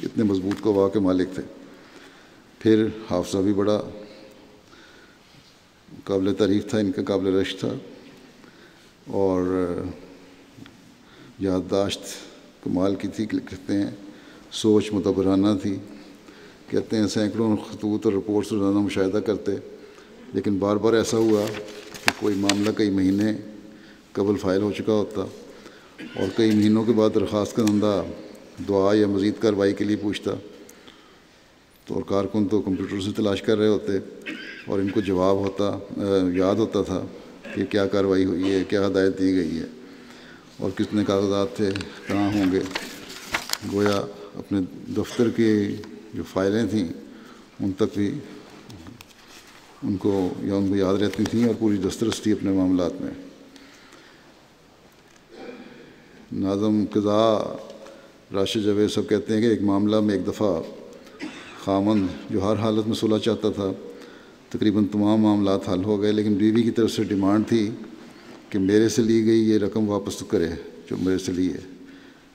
S2: اتنے مضبوط قوا کے مالک تھے۔ پھر حافظہ بھی بڑا قابل تعریف تھا، ان کا قابل رشک تھا، اور یادداشت کمال کی تھی۔ کہتے ہیں سوچ مدبرانہ تھی۔ کہتے ہیں سینکڑوں خطوط اور رپورٹس روزانہ مشاہدہ کرتے، لیکن بار بار ایسا ہوا کہ کوئی معاملہ کئی مہینے قبل فائل ہو چکا ہوتا اور کئی مہینوں کے بعد درخواست کنندہ دعا یا مزید کارروائی کے لیے پوچھتا تو اور کارکن تو کمپیوٹر سے تلاش کر رہے ہوتے اور ان کو جواب یاد ہوتا تھا کہ کیا کارروائی ہوئی ہے، کیا ہدایت دی گئی ہے اور کتنے کاغذات تھے، کہاں ہوں گے۔ گویا اپنے دفتر کی جو فائلیں تھیں ان تک بھی ان کو یاد رہتی تھیں اور پوری دسترس تھی اپنے معاملات میں۔ ناظم قضا راشد جاوید صاحب کہتے ہیں کہ ایک معاملہ میں ایک دفعہ خامند جو ہر حالت میں صلح چاہتا تھا، تقریباً تمام معاملات حل ہو گئے، لیکن بیوی کی طرف سے ڈیمانڈ تھی کہ میرے سے لی گئی یہ رقم واپس تو کرے جو میرے سے لی ہے،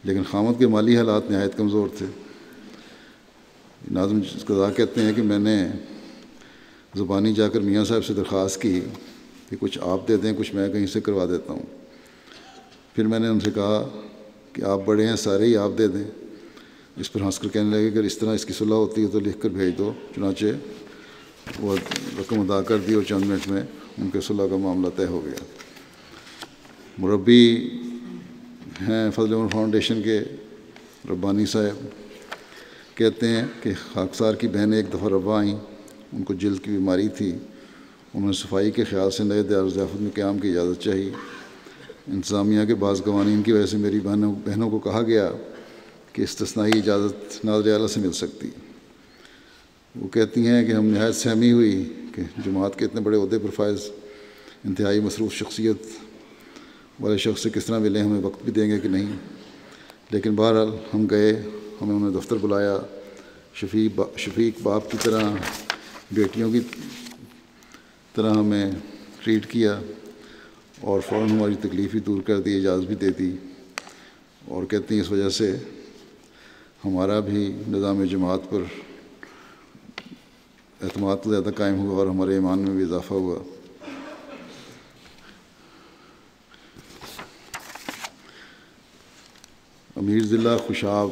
S2: لیکن خامند کے مالی حالات نہایت کمزور تھے۔ ناظم قضا کہتے ہیں کہ میں نے زبانی جا کر میاں صاحب سے درخواست کی کہ کچھ آپ دے دیں، کچھ میں کہیں سے کروا دیتا ہوں۔ پھر میں نے ان سے کہا کہ آپ بڑے ہیں، سارے ہی آپ دے دیں۔ اس پر ہنس کر کہنے لگے کہ اس طرح اس کی صلح ہوتی ہے تو لکھ کر بھیج دو۔ چنانچہ وہ رقم ادا کر دی اور چند منٹ میں ان کے صلح کا معاملہ طے ہو گیا۔ مربی ہیں فضل عمر فاؤنڈیشن کے ربانی صاحب، کہتے ہیں کہ خاکسار کی بہنیں ایک دفعہ ربا آئیں، ان کو جلد کی بیماری تھی، انہوں نے صفائی کے خیال سے نئے دار ضیافت میں قیام کی اجازت چاہی۔ انتظامیہ کے بعض قوانین کی وجہ سے میری بہنوں کو کہا گیا کہ استثنائی اجازت ناظر اعلیٰ سے مل سکتی۔ وہ کہتی ہیں کہ ہم نہایت سہمی ہوئی کہ جماعت کے اتنے بڑے عہدے پر فائز انتہائی مصروف شخصیت والے شخص سے کس طرح ملیں، ہمیں وقت بھی دیں گے کہ نہیں۔ لیکن بہرحال ہم گئے، ہمیں انہوں نے دفتر بلایا، شفیق باپ کی طرح، بیٹیوں کی طرح ہمیں ٹریٹ کیا اور فوراً ہماری تکلیف بھی دور کر دی، اجازت بھی دے دی، اور کہتی ہیں اس وجہ سے ہمارا بھی نظام جماعت پر اعتماد تو زیادہ قائم ہوا اور ہمارے ایمان میں بھی اضافہ ہوا۔ امیر ضلع خوشاب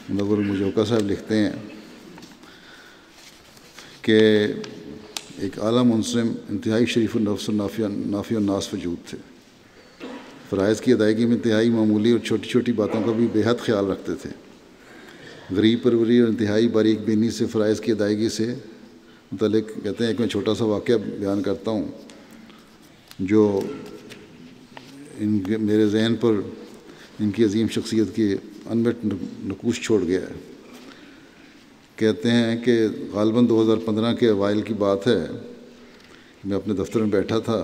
S2: منور المجوکہ صاحب لکھتے ہیں کہ ایک اعلیٰ منصم انتہائی شریف النفس نافع الناس وجود تھے، فرائض کی ادائیگی میں انتہائی معمولی اور چھوٹی چھوٹی باتوں کا بھی بے حد خیال رکھتے تھے۔ غریب پروری اور انتہائی باریک بینی سے فرائض کی ادائیگی سے متعلق کہتے ہیں کہ میں چھوٹا سا واقعہ بیان کرتا ہوں جو میرے ذہن پر ان کی عظیم شخصیت کی انمٹ نقوش چھوڑ گیا ہے۔ کہتے ہیں کہ غالباً 2015 کے اوائل کی بات ہے، میں اپنے دفتر میں بیٹھا تھا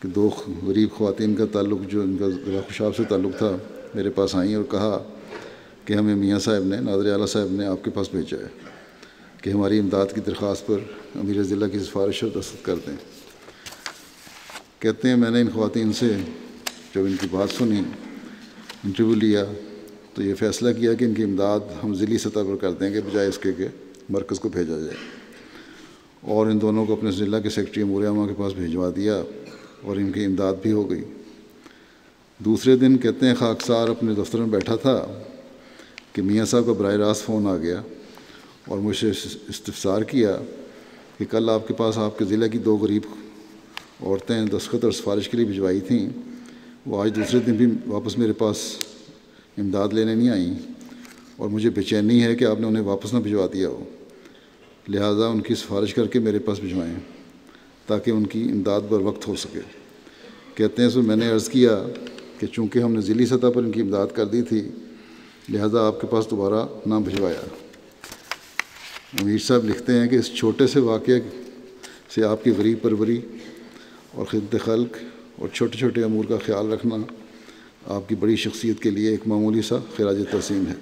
S2: کہ دو غریب خواتین کا تعلق جو ان کا ضلع خوشاب سے تعلق تھا میرے پاس آئیں اور کہا کہ ہمیں میاں صاحب نے، ناظر اعلیٰ صاحب نے آپ کے پاس بھیجا ہے کہ ہماری امداد کی درخواست پر امیر ضلع کی سفارش اور دستخط کر دیں۔ کہتے ہیں میں نے ان خواتین سے جب ان کی بات سنی، انٹرویو لیا، تو یہ فیصلہ کیا کہ ان کی امداد ہم ضلعی سطح پر کر دیں گے بجائے اس کے کہ مرکز کو بھیجا جائے، اور ان دونوں کو اپنے ضلع کے سیکرٹری امور عامہ کے پاس بھیجوا دیا اور ان کی امداد بھی ہو گئی۔ دوسرے دن کہتے ہیں خاکسار اپنے دفتر میں بیٹھا تھا کہ میاں صاحب کا براہ راست فون آ گیا اور مجھ سے استفسار کیا کہ کل آپ کے پاس آپ کے ضلع کی دو غریب عورتیں دستخط اور سفارش کے لیے بھجوائی تھیں، وہ آج دوسرے دن بھی واپس میرے پاس امداد لینے نہیں آئیں اور مجھے بے چینی ہے کہ آپ نے انہیں واپس نہ بھجوا دیا ہو، لہٰذا ان کی سفارش کر کے میرے پاس بھجوائیں تاکہ ان کی امداد بر وقت ہو سکے۔ کہتے ہیں سو میں نے عرض کیا کہ چونکہ ہم نے ضلعی سطح پر ان کی امداد کر دی تھی لہٰذا آپ کے پاس دوبارہ نہ بھجوایا۔ امیر صاحب لکھتے ہیں کہ اس چھوٹے سے واقعے سے آپ کی غریب پروری اور خدمت خلق اور چھوٹے چھوٹے امور کا خیال رکھنا آپ کی بڑی شخصیت کے لیے ایک معمولی سا خراج تحسین ہے۔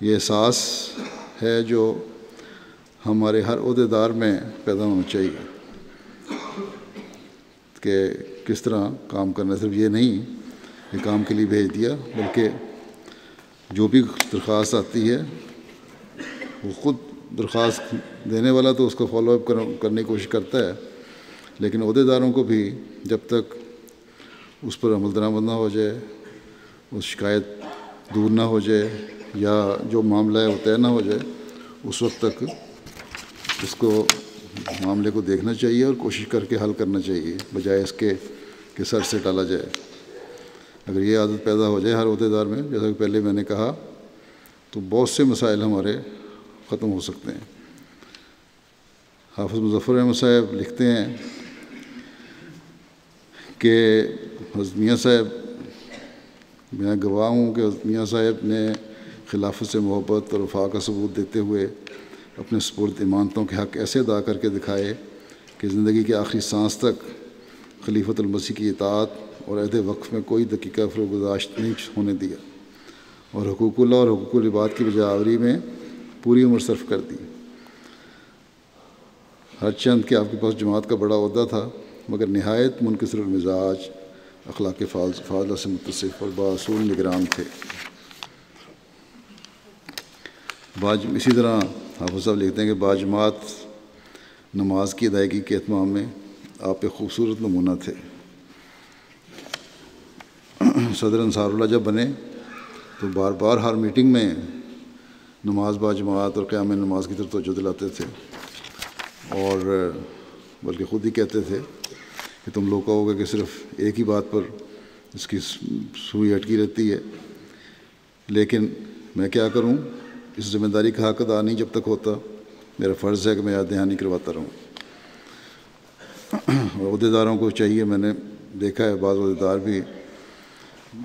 S2: یہ احساس ہے جو ہمارے ہر عہدیدار میں پیدا ہونا چاہیے کہ کس طرح کام کرنا، صرف یہ نہیں کہ کام کے لیے بھیج دیا، بلکہ جو بھی درخواست آتی ہے وہ خود درخواست دینے والا تو اس کو فالو اپ کرنے کی کوشش کرتا ہے، لیکن عہدیداروں کو بھی جب تک اس پر عمل درآمد نہ ہو جائے، اس شکایت دور نہ ہو جائے یا جو معاملہ ہے وہ طے نہ ہو جائے، اس وقت تک اس کو معاملے کو دیکھنا چاہیے اور کوشش کر کے حل کرنا چاہیے، بجائے اس کے کہ سر سے ٹالا جائے۔ اگر یہ عادت پیدا ہو جائے ہر عہدیدار میں، جیسا کہ پہلے میں نے کہا، تو بہت سے مسائل ہمارے ختم ہو سکتے ہیں۔ حافظ مظفر احمد صاحب لکھتے ہیں کہ حضرت میاں صاحب، میں گواہ ہوں کہ حضرت میاں صاحب نے خلافت سے محبت اور وفا کا ثبوت دیتے ہوئے اپنے سپرد امانتوں کے حق ایسے ادا کر کے دکھائے کہ زندگی کے آخری سانس تک خلیفۃ المسیح کی اطاعت اور عہد وقف میں کوئی دقیقہ فروگزاشت نہیں ہونے دیا، اور حقوق اللہ اور حقوق العباد کی بجا آوری میں پوری عمر صرف کر دی۔ ہر چند کہ آپ کے پاس جماعت کا بڑا عہدہ تھا، مگر نہایت منکسر المزاج، اخلاق فاضلہ سے متصف اور باصول نگران تھے۔ اسی طرح حافظ صاحب لکھتے ہیں کہ باجماعت نماز کی ادائیگی کے اہتمام میں آپ ایک خوبصورت نمونہ تھے۔ صدر انصار اللہ جب بنے تو بار بار ہر میٹنگ میں نماز باجماعت اور قیام نماز کی طرف توجہ دلاتے تھے، اور بلکہ خود ہی کہتے تھے کہ تم لوگ کہو گے کہ صرف ایک ہی بات پر اس کی سوئی اٹکی رہتی ہے، لیکن میں کیا کروں، اس ذمہ داری کا حق ادا نہیں جب تک ہوتا، میرا فرض ہے کہ میں یاد دہانی کرواتا رہوں۔ اور عہدیداروں کو چاہیے، میں نے دیکھا ہے بعض عہدیدار بھی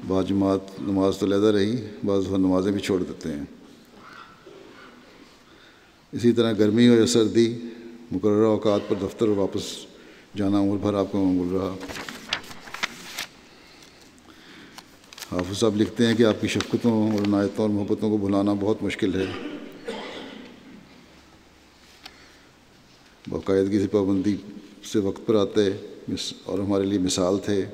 S2: باجماعت نماز تو علیحدہ رہی، بعض نمازیں بھی چھوڑ دیتے ہیں۔ اسی طرح گرمی ہو یا سردی، مقررہ اوقات پر دفتر واپس جانا عمر بھر آپ کو معمول رہا۔ حافظ صاحب لکھتے ہیں کہ آپ کی شفقتوں اور عنایتوں اور محبتوں کو بھلانا بہت مشکل ہے۔ باقاعدگی سے پابندی سے وقت پر آتے اور ہمارے لیے مثال تھے۔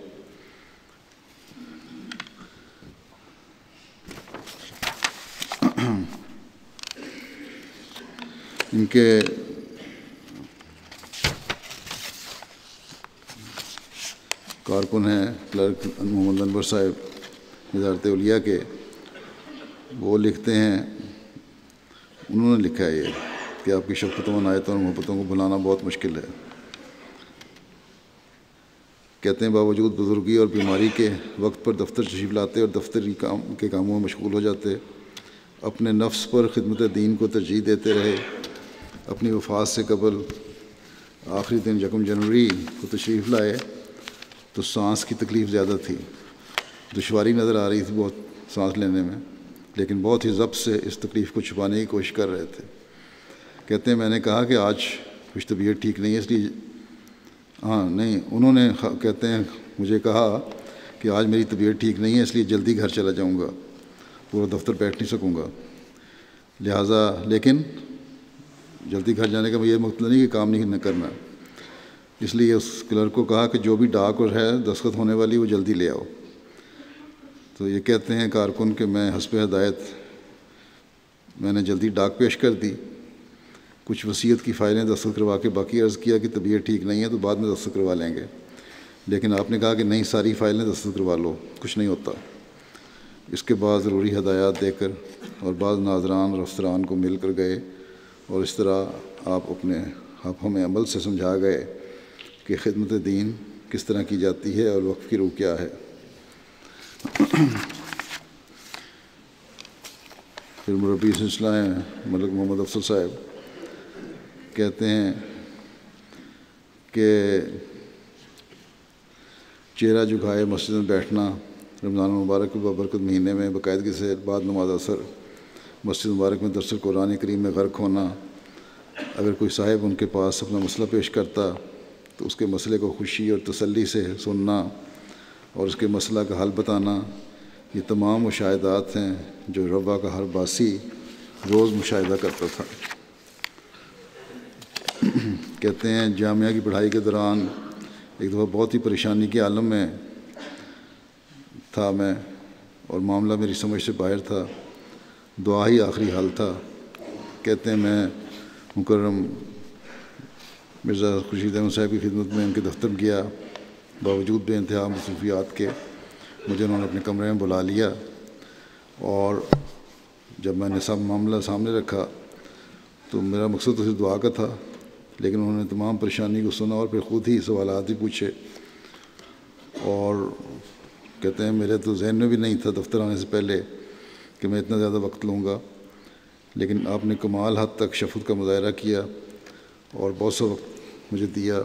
S2: ان کے کارکن ہیں کلرک محمد انور صاحب وزارت اولیاء کے، وہ لکھتے ہیں، انہوں نے لکھا ہے یہ کہ آپ کی شفقتوں عنایتوں اور محبتوں کو بھلانا بہت مشکل ہے۔ کہتے ہیں باوجود بزرگی اور بیماری کے وقت پر دفتر تشریف لاتے اور دفتری کے کاموں میں مشغول ہو جاتے، اپنے نفس پر خدمت دین کو ترجیح دیتے رہے۔ اپنی وفات سے قبل آخری دن 1 جنوری کو تشریف لائے تو سانس کی تکلیف زیادہ تھی، دشواری نظر آ رہی تھی بہت سانس لینے میں، لیکن بہت ہی ضبط سے اس تکلیف کو چھپانے کی کوشش کر رہے تھے۔ کہتے ہیں میں نے کہا کہ آج کچھ طبیعت ٹھیک نہیں ہے، اس لیے انہوں نے کہتے ہیں مجھے کہا کہ آج میری طبیعت ٹھیک نہیں ہے، اس لیے جلدی گھر چلا جاؤں گا، پورا دفتر بیٹھ نہیں سکوں گا، لہٰذا لیکن جلدی گھر جانے کا یہ مطلب نہیں کہ کام نہیں کرنا، اس لیے اس کلرک کو کہا کہ جو بھی ڈاک اور ہے دستخط ہونے والی وہ جلدی لے آؤ۔ تو یہ کہتے ہیں کارکن کہ میں حسب ہدایت میں نے جلدی ڈاک پیش کر دی، کچھ وصیت کی فائلیں دستخط کروا کے باقی عرض کیا کہ طبیعت ٹھیک نہیں ہے تو بعد میں دستخط کروا لیں گے، لیکن آپ نے کہا کہ نہیں، ساری فائلیں دستخط کروا لو، کچھ نہیں ہوتا۔ اس کے بعد ضروری ہدایات دے کر اور بعض ناظران اور افسران کو مل کر گئے، اور اس طرح آپ ہمیں عمل سے سمجھا گئے کہ خدمت دین کس طرح کی جاتی ہے اور وقف کی روح کیا ہے۔ پھر مربی سلسلہ ہیں ملک محمد افضل صاحب، کہتے ہیں کہ چہرہ جھکائے مسجد میں بیٹھنا، رمضان المبارک کے بابرکت مہینے میں باقاعدگی سے بعد نماز اثر مسجد مبارک میں درس قرآن کریم میں غرق ہونا، اگر کوئی صاحب ان کے پاس اپنا مسئلہ پیش کرتا تو اس کے مسئلے کو خوشی اور تسلی سے سننا اور اس کے مسئلہ کا حل بتانا، یہ تمام مشاہدات ہیں جو ربا کا ہر باسی روز مشاہدہ کرتا تھا۔ کہتے ہیں جامعہ کی پڑھائی کے دوران ایک دفعہ بہت ہی پریشانی کے عالم میں تھا میں، اور معاملہ میری سمجھ سے باہر تھا، دعا ہی آخری حل تھا۔ کہتے ہیں میں مکرم مرزا خورشید احمد صاحب کی خدمت میں ان کے دفتر میں گیا، باوجود بے انتہا مصروفیات کے مجھے انہوں نے اپنے کمرے میں بلا لیا، اور جب میں نے سب معاملہ سامنے رکھا تو میرا مقصد تو صرف دعا کا تھا، لیکن انہوں نے تمام پریشانی کو سنا اور پھر خود ہی سوالات بھی پوچھے، اور کہتے ہیں میرے تو ذہن میں بھی نہیں تھا دفتر آنے سے پہلے کہ میں اتنا زیادہ وقت لوں گا، لیکن آپ نے کمال حد تک شفقت کا مظاہرہ کیا اور بہت سا وقت مجھے دیا۔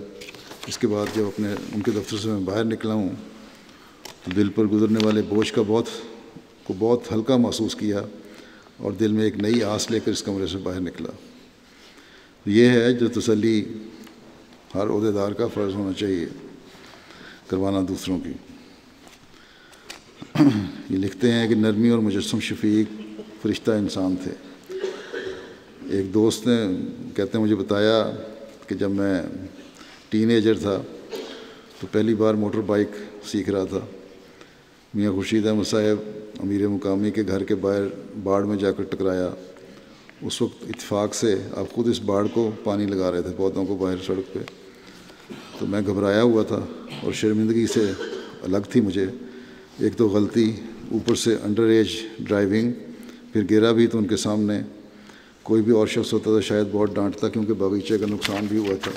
S2: اس کے بعد جب ان کے دفتر سے میں باہر نکلا ہوں تو دل پر گزرنے والے بوجھ کا بہت ہلکا محسوس کیا، اور دل میں ایک نئی آس لے کر اس کمرے سے باہر نکلا۔ یہ ہے جو تسلی ہر عہدیدار کا فرض ہونا چاہیے، کروانا دوسروں کی۔ یہ لکھتے ہیں کہ نرمی اور مجسم شفیق فرشتہ انسان تھے۔ ایک دوست نے کہتے ہیں مجھے بتایا کہ جب میں ٹین ایجر تھا تو پہلی بار موٹر بائک سیکھ رہا تھا۔ میاں خورشید احمد صاحب امیر مقامی کے گھر کے باہر باڑ میں جا کر ٹکرایا۔ اس وقت اتفاق سے آپ خود اس باڑ کو پانی لگا رہے تھے، پودوں کو باہر سڑک پہ، تو میں گھبرایا ہوا تھا اور شرمندگی سے الگ تھی مجھے۔ ایک تو غلطی، اوپر سے انڈر ایج ڈرائیونگ، پھر گرا بھی تو ان کے سامنے۔ کوئی بھی اور شخص ہوتا تو شاید بہت ڈانٹتا، کیونکہ باغیچے کا نقصان بھی ہوا تھا،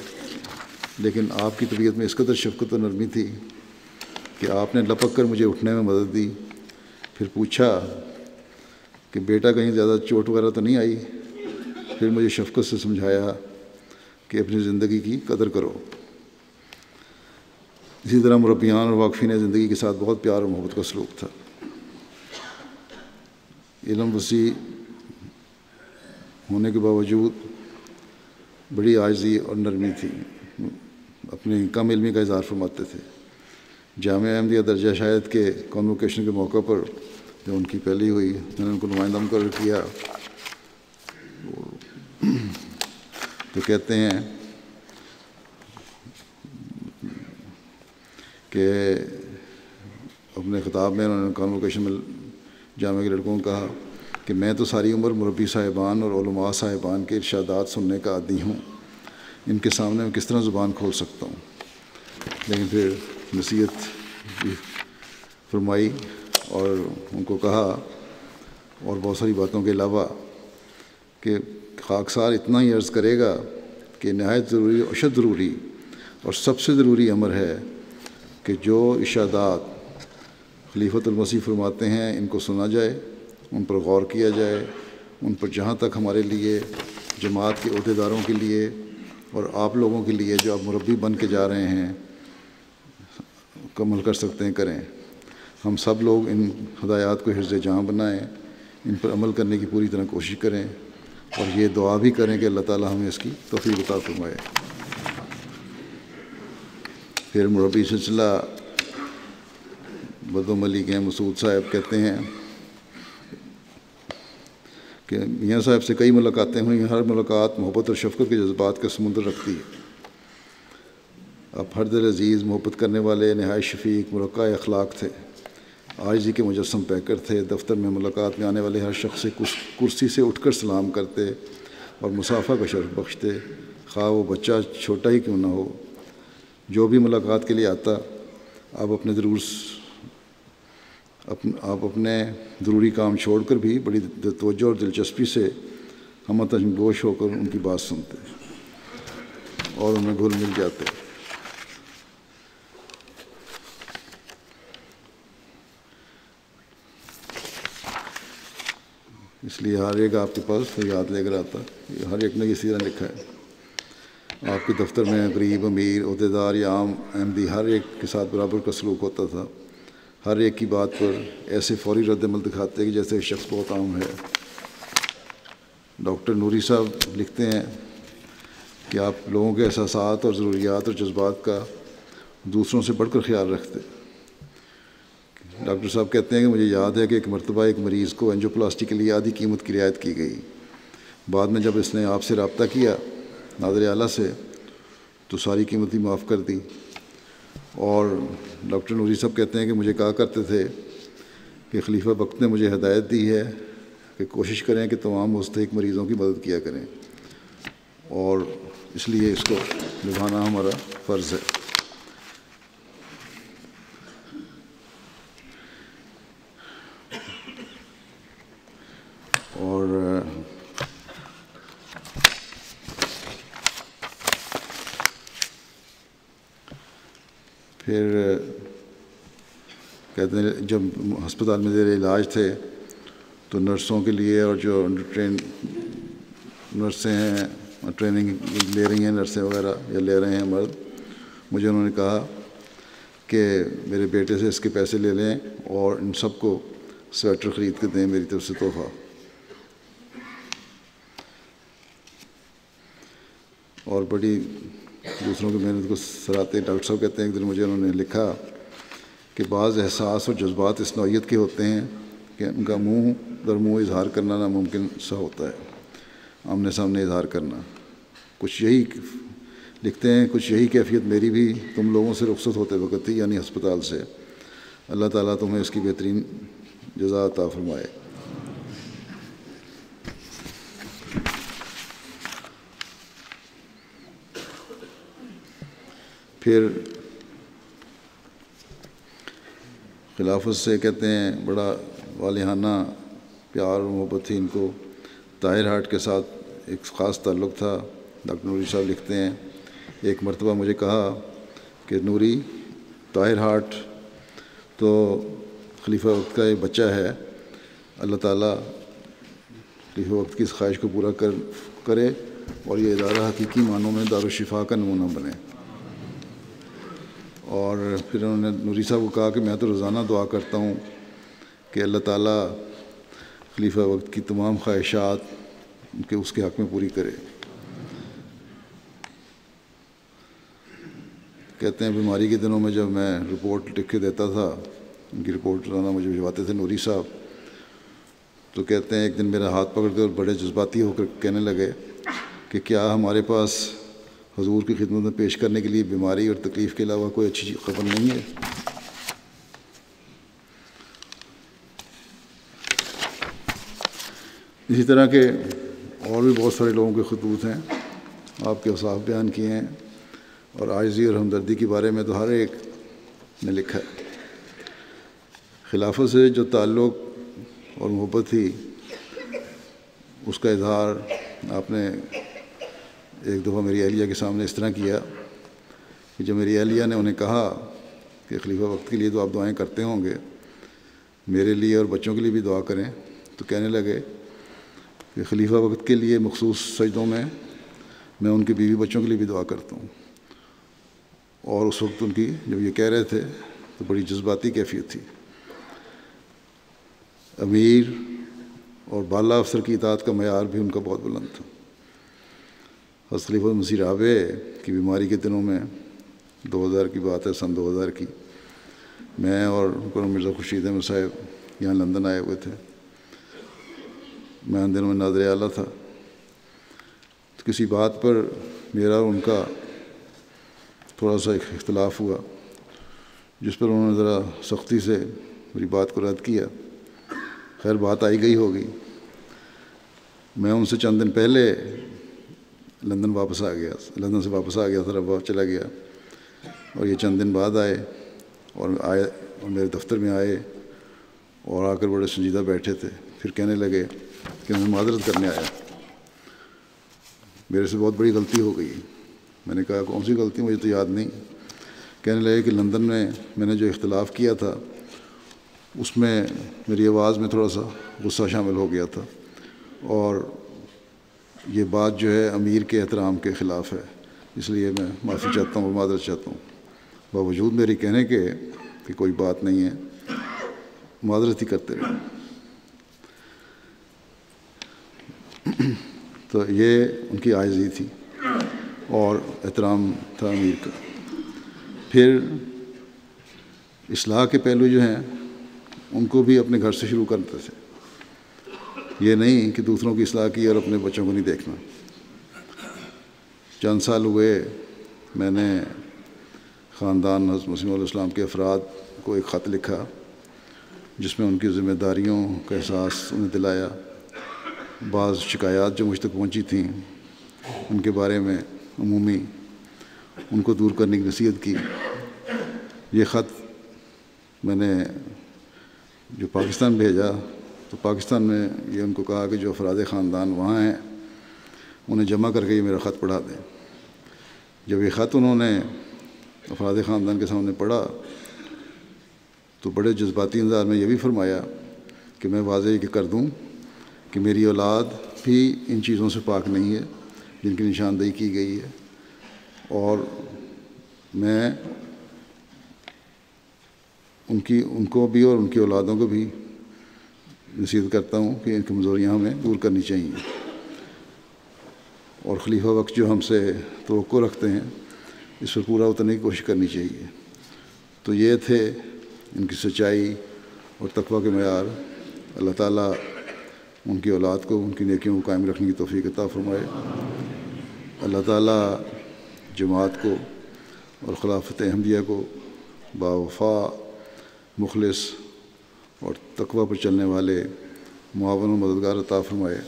S2: لیکن آپ کی طبیعت میں اس قدر شفقت و نرمی تھی کہ آپ نے لپک کر مجھے اٹھنے میں مدد دی۔ پھر پوچھا کہ بیٹا کہیں زیادہ چوٹ وغیرہ تو نہیں آئی؟ پھر مجھے شفقت سے سمجھایا کہ اپنی زندگی کی قدر کرو۔ اسی طرح مربیان اور واقفین زندگی کے ساتھ بہت پیار اور محبت کا سلوک تھا۔ علم وسیع ہونے کے باوجود بڑی عاجزی اور نرمی تھی، اپنی کم علمی کا اظہار فرماتے تھے۔ جامعہ احمدیہ درجہ شاہد کے کانوکیشن کے موقع پر جب ان کی پہلی ہوئی، میں نے ان کو نمائندہ مقرر کیا، تو کہتے ہیں کہ اپنے خطاب میں انہوں نے کانوکیشن میں جامعہ کے لڑکوں کو کہا کہ میں تو ساری عمر مربی صاحبان اور علماء صاحبان کے ارشادات سننے کا عادی ہوں، ان کے سامنے میں کس طرح زبان کھول سکتا ہوں۔ لیکن پھر نصیحت بھی فرمائی اور ان کو کہا، اور بہت ساری باتوں کے علاوہ، کہ خاکسار اتنا ہی عرض کرے گا کہ نہایت ضروری، اشد ضروری اور سب سے ضروری امر ہے کہ جو ارشادات خلیفۃ المسیح فرماتے ہیں ان کو سنا جائے، ان پر غور کیا جائے، ان پر جہاں تک ہمارے لیے، جماعت کے عہدیداروں کے لیے اور آپ لوگوں کے لیے جو آپ مربی بن کے جا رہے ہیں عمل کر سکتے ہیں کریں۔ ہم سب لوگ ان ہدایات کو حفظ جاں بنائیں، ان پر عمل کرنے کی پوری طرح کوشش کریں، اور یہ دعا بھی کریں کہ اللہ تعالی ہمیں اس کی توفیق عطا فرمائے۔ پھر مربی سلسلہ بدم علی کے مسعود صاحب کہتے ہیں کہ میاں صاحب سے کئی ملاقاتیں ہوئیں، ہر ملاقات محبت اور شفقت کے جذبات کا سمندر رکھتی ہے۔ آپ ہر دل عزیز، محبت کرنے والے، نہایت شفیق، مرقع اخلاق تھے، عاجزی کے مجسم پیکر تھے۔ دفتر میں ملاقات میں آنے والے ہر شخص سے کرسی سے اٹھ کر سلام کرتے اور مصافحہ کا شرف بخشتے، خواہ وہ بچہ چھوٹا ہی کیوں نہ ہو۔ جو بھی ملاقات کے لیے آتا، آپ اپنے ضروری کام چھوڑ کر بھی بڑی توجہ اور دلچسپی سے ہم تجنگوش ہو کر ان کی بات سنتے اور انہیں گھل مل جاتے۔ اس لیے ہر ایک آپ کے پاس فریاد لے کر آتا، ہر ایک نے اسی طرح لکھا ہے۔ آپ کے دفتر میں غریب، امیر، عہدیدار یا عام احمدی ہر ایک کے ساتھ برابر کا سلوک ہوتا تھا۔ ہر ایک کی بات پر ایسے فوری رد عمل دکھاتے کہ جیسے شخص بہت عام ہے۔ ڈاکٹر نوری صاحب لکھتے ہیں کہ آپ لوگوں کے احساسات اور ضروریات اور جذبات کا دوسروں سے بڑھ کر خیال رکھتے۔ ڈاکٹر صاحب کہتے ہیں کہ مجھے یاد ہے کہ ایک مرتبہ ایک مریض کو اینجیوپلاسٹی کے لیے آدھی قیمت کی رعایت کی گئی۔ بعد میں جب اس نے آپ سے رابطہ کیا، ناظر اعلیٰ سے، تو ساری قیمت ہی معاف کر دی۔ اور ڈاکٹر نوری صاحب کہتے ہیں کہ مجھے کہا کرتے تھے کہ خلیفہ وقت نے مجھے ہدایت دی ہے کہ کوشش کریں کہ تمام مستحق مریضوں کی مدد کیا کریں، اور اس لیے اس کو نبھانا ہمارا فرض ہے۔ اور پھر کہتے ہیں جب ہسپتال میں زیر علاج تھے تو نرسوں کے لیے اور جو انڈر نرسیں ہیں ٹریننگ لے رہی ہیں نرسیں وغیرہ یا لے رہے ہیں مرد، مجھے انہوں نے کہا کہ میرے بیٹے سے اس کے پیسے لے لیں اور ان سب کو سویٹر خرید کے دیں میری طرف سے تحفہ. اور بڑی دوسروں کی محنت کو سراہتے ڈاکٹر صاحب کہتے ہیں ایک دن مجھے انہوں نے لکھا کہ بعض احساس اور جذبات اس نوعیت کے ہوتے ہیں کہ ان کا منہ در منہ اظہار کرنا ناممکن سا ہوتا ہے، آمنے سامنے اظہار کرنا. کچھ یہی لکھتے ہیں کچھ یہی کیفیت میری بھی تم لوگوں سے رخصت ہوتے وقت تھی، یعنی ہسپتال سے. اللہ تعالیٰ تمہیں اس کی بہترین جزا عطا فرمائے. پھر خلافت سے کہتے ہیں بڑا والہانہ پیار اور محبت تھی ان کو. طاہر ہارٹ کے ساتھ ایک خاص تعلق تھا. ڈاکٹر نوری صاحب لکھتے ہیں ایک مرتبہ مجھے کہا کہ نوری، طاہر ہارٹ تو خلیفہ وقت کا ایک بچہ ہے، اللہ تعالیٰ خلیفہ وقت کی اس خواہش کو پورا کرے اور یہ ادارہ حقیقی معنوں میں دارالشفا کا نمونہ بنے. اور پھر انہوں نے نوری صاحب کو کہا کہ میں تو روزانہ دعا کرتا ہوں کہ اللہ تعالیٰ خلیفہ وقت کی تمام خواہشات کہ اس کے حق میں پوری کرے. کہتے ہیں بیماری کے دنوں میں جب میں رپورٹ لکھ کے دیتا تھا، ان کی رپورٹ روزانہ مجھے بھجواتے تھے نوری صاحب، تو کہتے ہیں ایک دن میرا ہاتھ پکڑ کر بڑے جذباتی ہو کر کہنے لگے کہ کیا ہمارے پاس حضور کی خدمت میں پیش کرنے کے لیے بیماری اور تکلیف کے علاوہ کوئی اچھی خبر نہیں ہے. اسی طرح کے اور بھی بہت سارے لوگوں کے خطوط ہیں، آپ کے اوصاف بیان کیے ہیں، اور عاجزی اور ہمدردی کے بارے میں تو ہر ایک نے لکھا ہے. خلافت سے جو تعلق اور محبت تھی اس کا اظہار آپ نے ایک دفعہ میری اہلیہ کے سامنے اس طرح کیا کہ جب میری اہلیہ نے انہیں کہا کہ خلیفہ وقت کے لیے تو آپ دعائیں کرتے ہوں گے، میرے لیے اور بچوں کے لیے بھی دعا کریں، تو کہنے لگے کہ خلیفہ وقت کے لیے مخصوص سجدوں میں ان کے بیوی بچوں کے لیے بھی دعا کرتا ہوں. اور اس وقت ان کی جب یہ کہہ رہے تھے تو بڑی جذباتی کیفیت تھی. امیر اور بالا افسر کی اطاعت کا معیار بھی ان کا بہت بلند تھا. حضرت خلیفہ مسیح رابع کی بیماری کے دنوں میں 2000 کی بات ہے، سن 2000 کی، میں اور مکرم مرزا خورشید احمد صاحب یہاں لندن آئے ہوئے تھے. میں ان دنوں میں ناظر اعلیٰ تھا. تو کسی بات پر میرا اور ان کا تھوڑا سا اختلاف ہوا، جس پر انہوں نے ذرا سختی سے میری بات کو رد کیا. خیر بات آئی گئی ہوگی. میں ان سے چند دن پہلے لندن سے واپس آ گیا تھا، ربوہ چلا گیا، اور یہ چند دن بعد آئے اور میرے دفتر میں آئے اور آ کر بڑے سنجیدہ بیٹھے تھے. پھر کہنے لگے کہ میں معذرت کرنے آیا، میرے سے بہت بڑی غلطی ہو گئی. میں نے کہا کون سی غلطی؟ مجھے تو یاد نہیں. کہنے لگے کہ لندن میں نے جو اختلاف کیا تھا اس میں میری آواز میں تھوڑا سا غصہ شامل ہو گیا تھا، اور یہ بات جو ہے امیر کے احترام کے خلاف ہے، اس لیے میں معافی چاہتا ہوں اور معذرت چاہتا ہوں. باوجود میری کہنے کے کہ کوئی بات نہیں ہے، معذرت ہی کرتے رہے. تو یہ ان کی عاجزی تھی اور احترام تھا امیر کا. پھر اصلاح کے پہلو جو ہیں ان کو بھی اپنے گھر سے شروع کرتے تھے. یہ نہیں کہ دوسروں کی اصلاح کی اور اپنے بچوں کو نہیں دیکھنا. چند سال ہوئے میں نے خاندان حضرت مسیح علیہ السلام کے افراد کو ایک خط لکھا جس میں ان کی ذمہ داریوں کا احساس انہیں دلایا. بعض شکایات جو مجھ تک پہنچی تھیں ان کے بارے میں عمومی ان کو دور کرنے کی نصیحت کی. یہ خط میں نے جو پاکستان بھیجا تو پاکستان میں یہ ان کو کہا کہ جو افراد خاندان وہاں ہیں انہیں جمع کر کے یہ میرا خط پڑھا دیں. جب یہ خط انہوں نے افراد خاندان کے سامنے پڑھا تو بڑے جذباتی انداز میں یہ بھی فرمایا کہ میں واضح کر دوں کہ میری اولاد بھی ان چیزوں سے پاک نہیں ہے جن کی نشاندہی کی گئی ہے، اور میں ان کو بھی اور ان کی اولادوں کو بھی نصیحت کرتا ہوں کہ ان کمزوریاں ہمیں دور کرنی چاہیے، اور خلیفہ وقت جو ہم سے توقع رکھتے ہیں اس پر پورا اترنے کی کوشش کرنی چاہیے۔ تو یہ تھے ان کی سچائی اور تقویٰ کے معیار۔ اللہ تعالیٰ ان کی اولاد کو ان کی نیکیوں کو قائم رکھنے کی توفیق عطا فرمائے۔ اللہ تعالیٰ جماعت کو اور خلافت احمدیہ کو باوفا، مخلص اور تقویٰ پر چلنے والے معاون و مددگار عطا فرمائے۔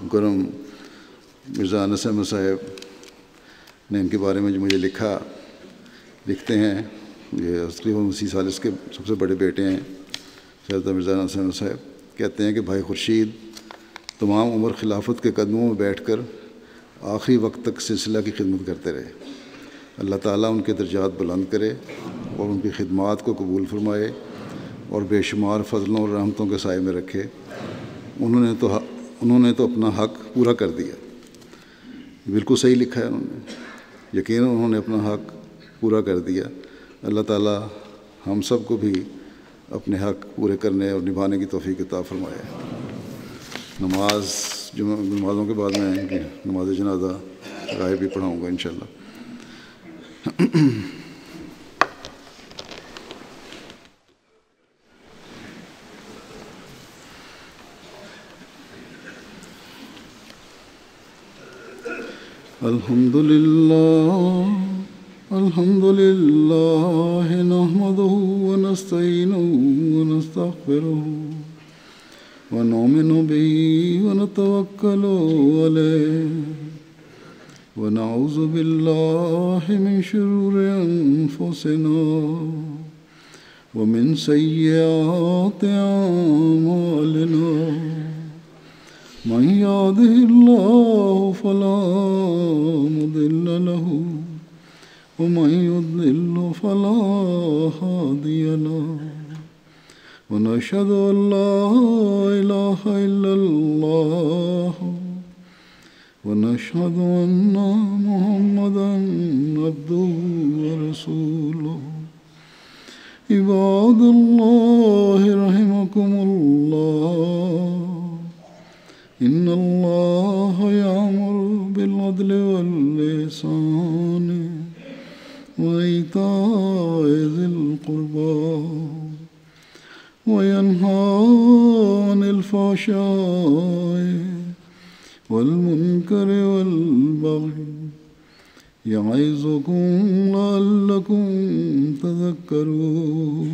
S2: مکرم مرزا انس احمد صاحب نے ان کے بارے میں جو مجھے لکھتے ہیں، یہ خلیفہ مسیح ثالث کے سب سے بڑے بیٹے ہیں سیدنا مرزا انس احمد صاحب، کہتے ہیں کہ بھائی خورشید تمام عمر خلافت کے قدموں میں بیٹھ کر آخری وقت تک سلسلہ کی خدمت کرتے رہے۔ اللہ تعالیٰ ان کے درجات بلند کرے اور ان کی خدمات کو قبول فرمائے اور بے شمار فضلوں اور رحمتوں کے سائے میں رکھے۔ انہوں نے تو اپنا حق پورا کر دیا، بالکل صحیح لکھا ہے انہوں نے، یقیناً انہوں نے اپنا حق پورا کر دیا۔ اللہ تعالیٰ ہم سب کو بھی اپنے حق پورے کرنے اور نبھانے کی توفیق عطا فرمائے۔ نمازوں کے بعد میں ان کی نماز جنازہ غائب بھی پڑھاؤں گا انشاءاللہ۔ الحمد لله نحمده ونستعينه ونستغفره ونؤمن به ونتوكل عليه ونعوذ بالله من شرور أنفسنا ومن سيئات أعمالنا، من يهده الله فلا مضل له ومن يضلل فلا هادي له، ونشهد أن لا إله إلا الله ونشهد أن محمدا عبده ورسوله۔ عباد الله رحمكم الله، إن الله يأمر بالعدل والإحسان وإيتاء ذي القربى وينهى عن الفحشاء والمنكر والبغي، يعظكم لعلكم تذكرون۔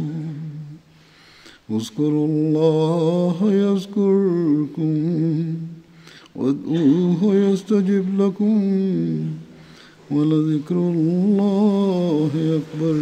S2: اذكروا الله يذكركم وادعوه يستجب لكم ولذكر الله أكبر۔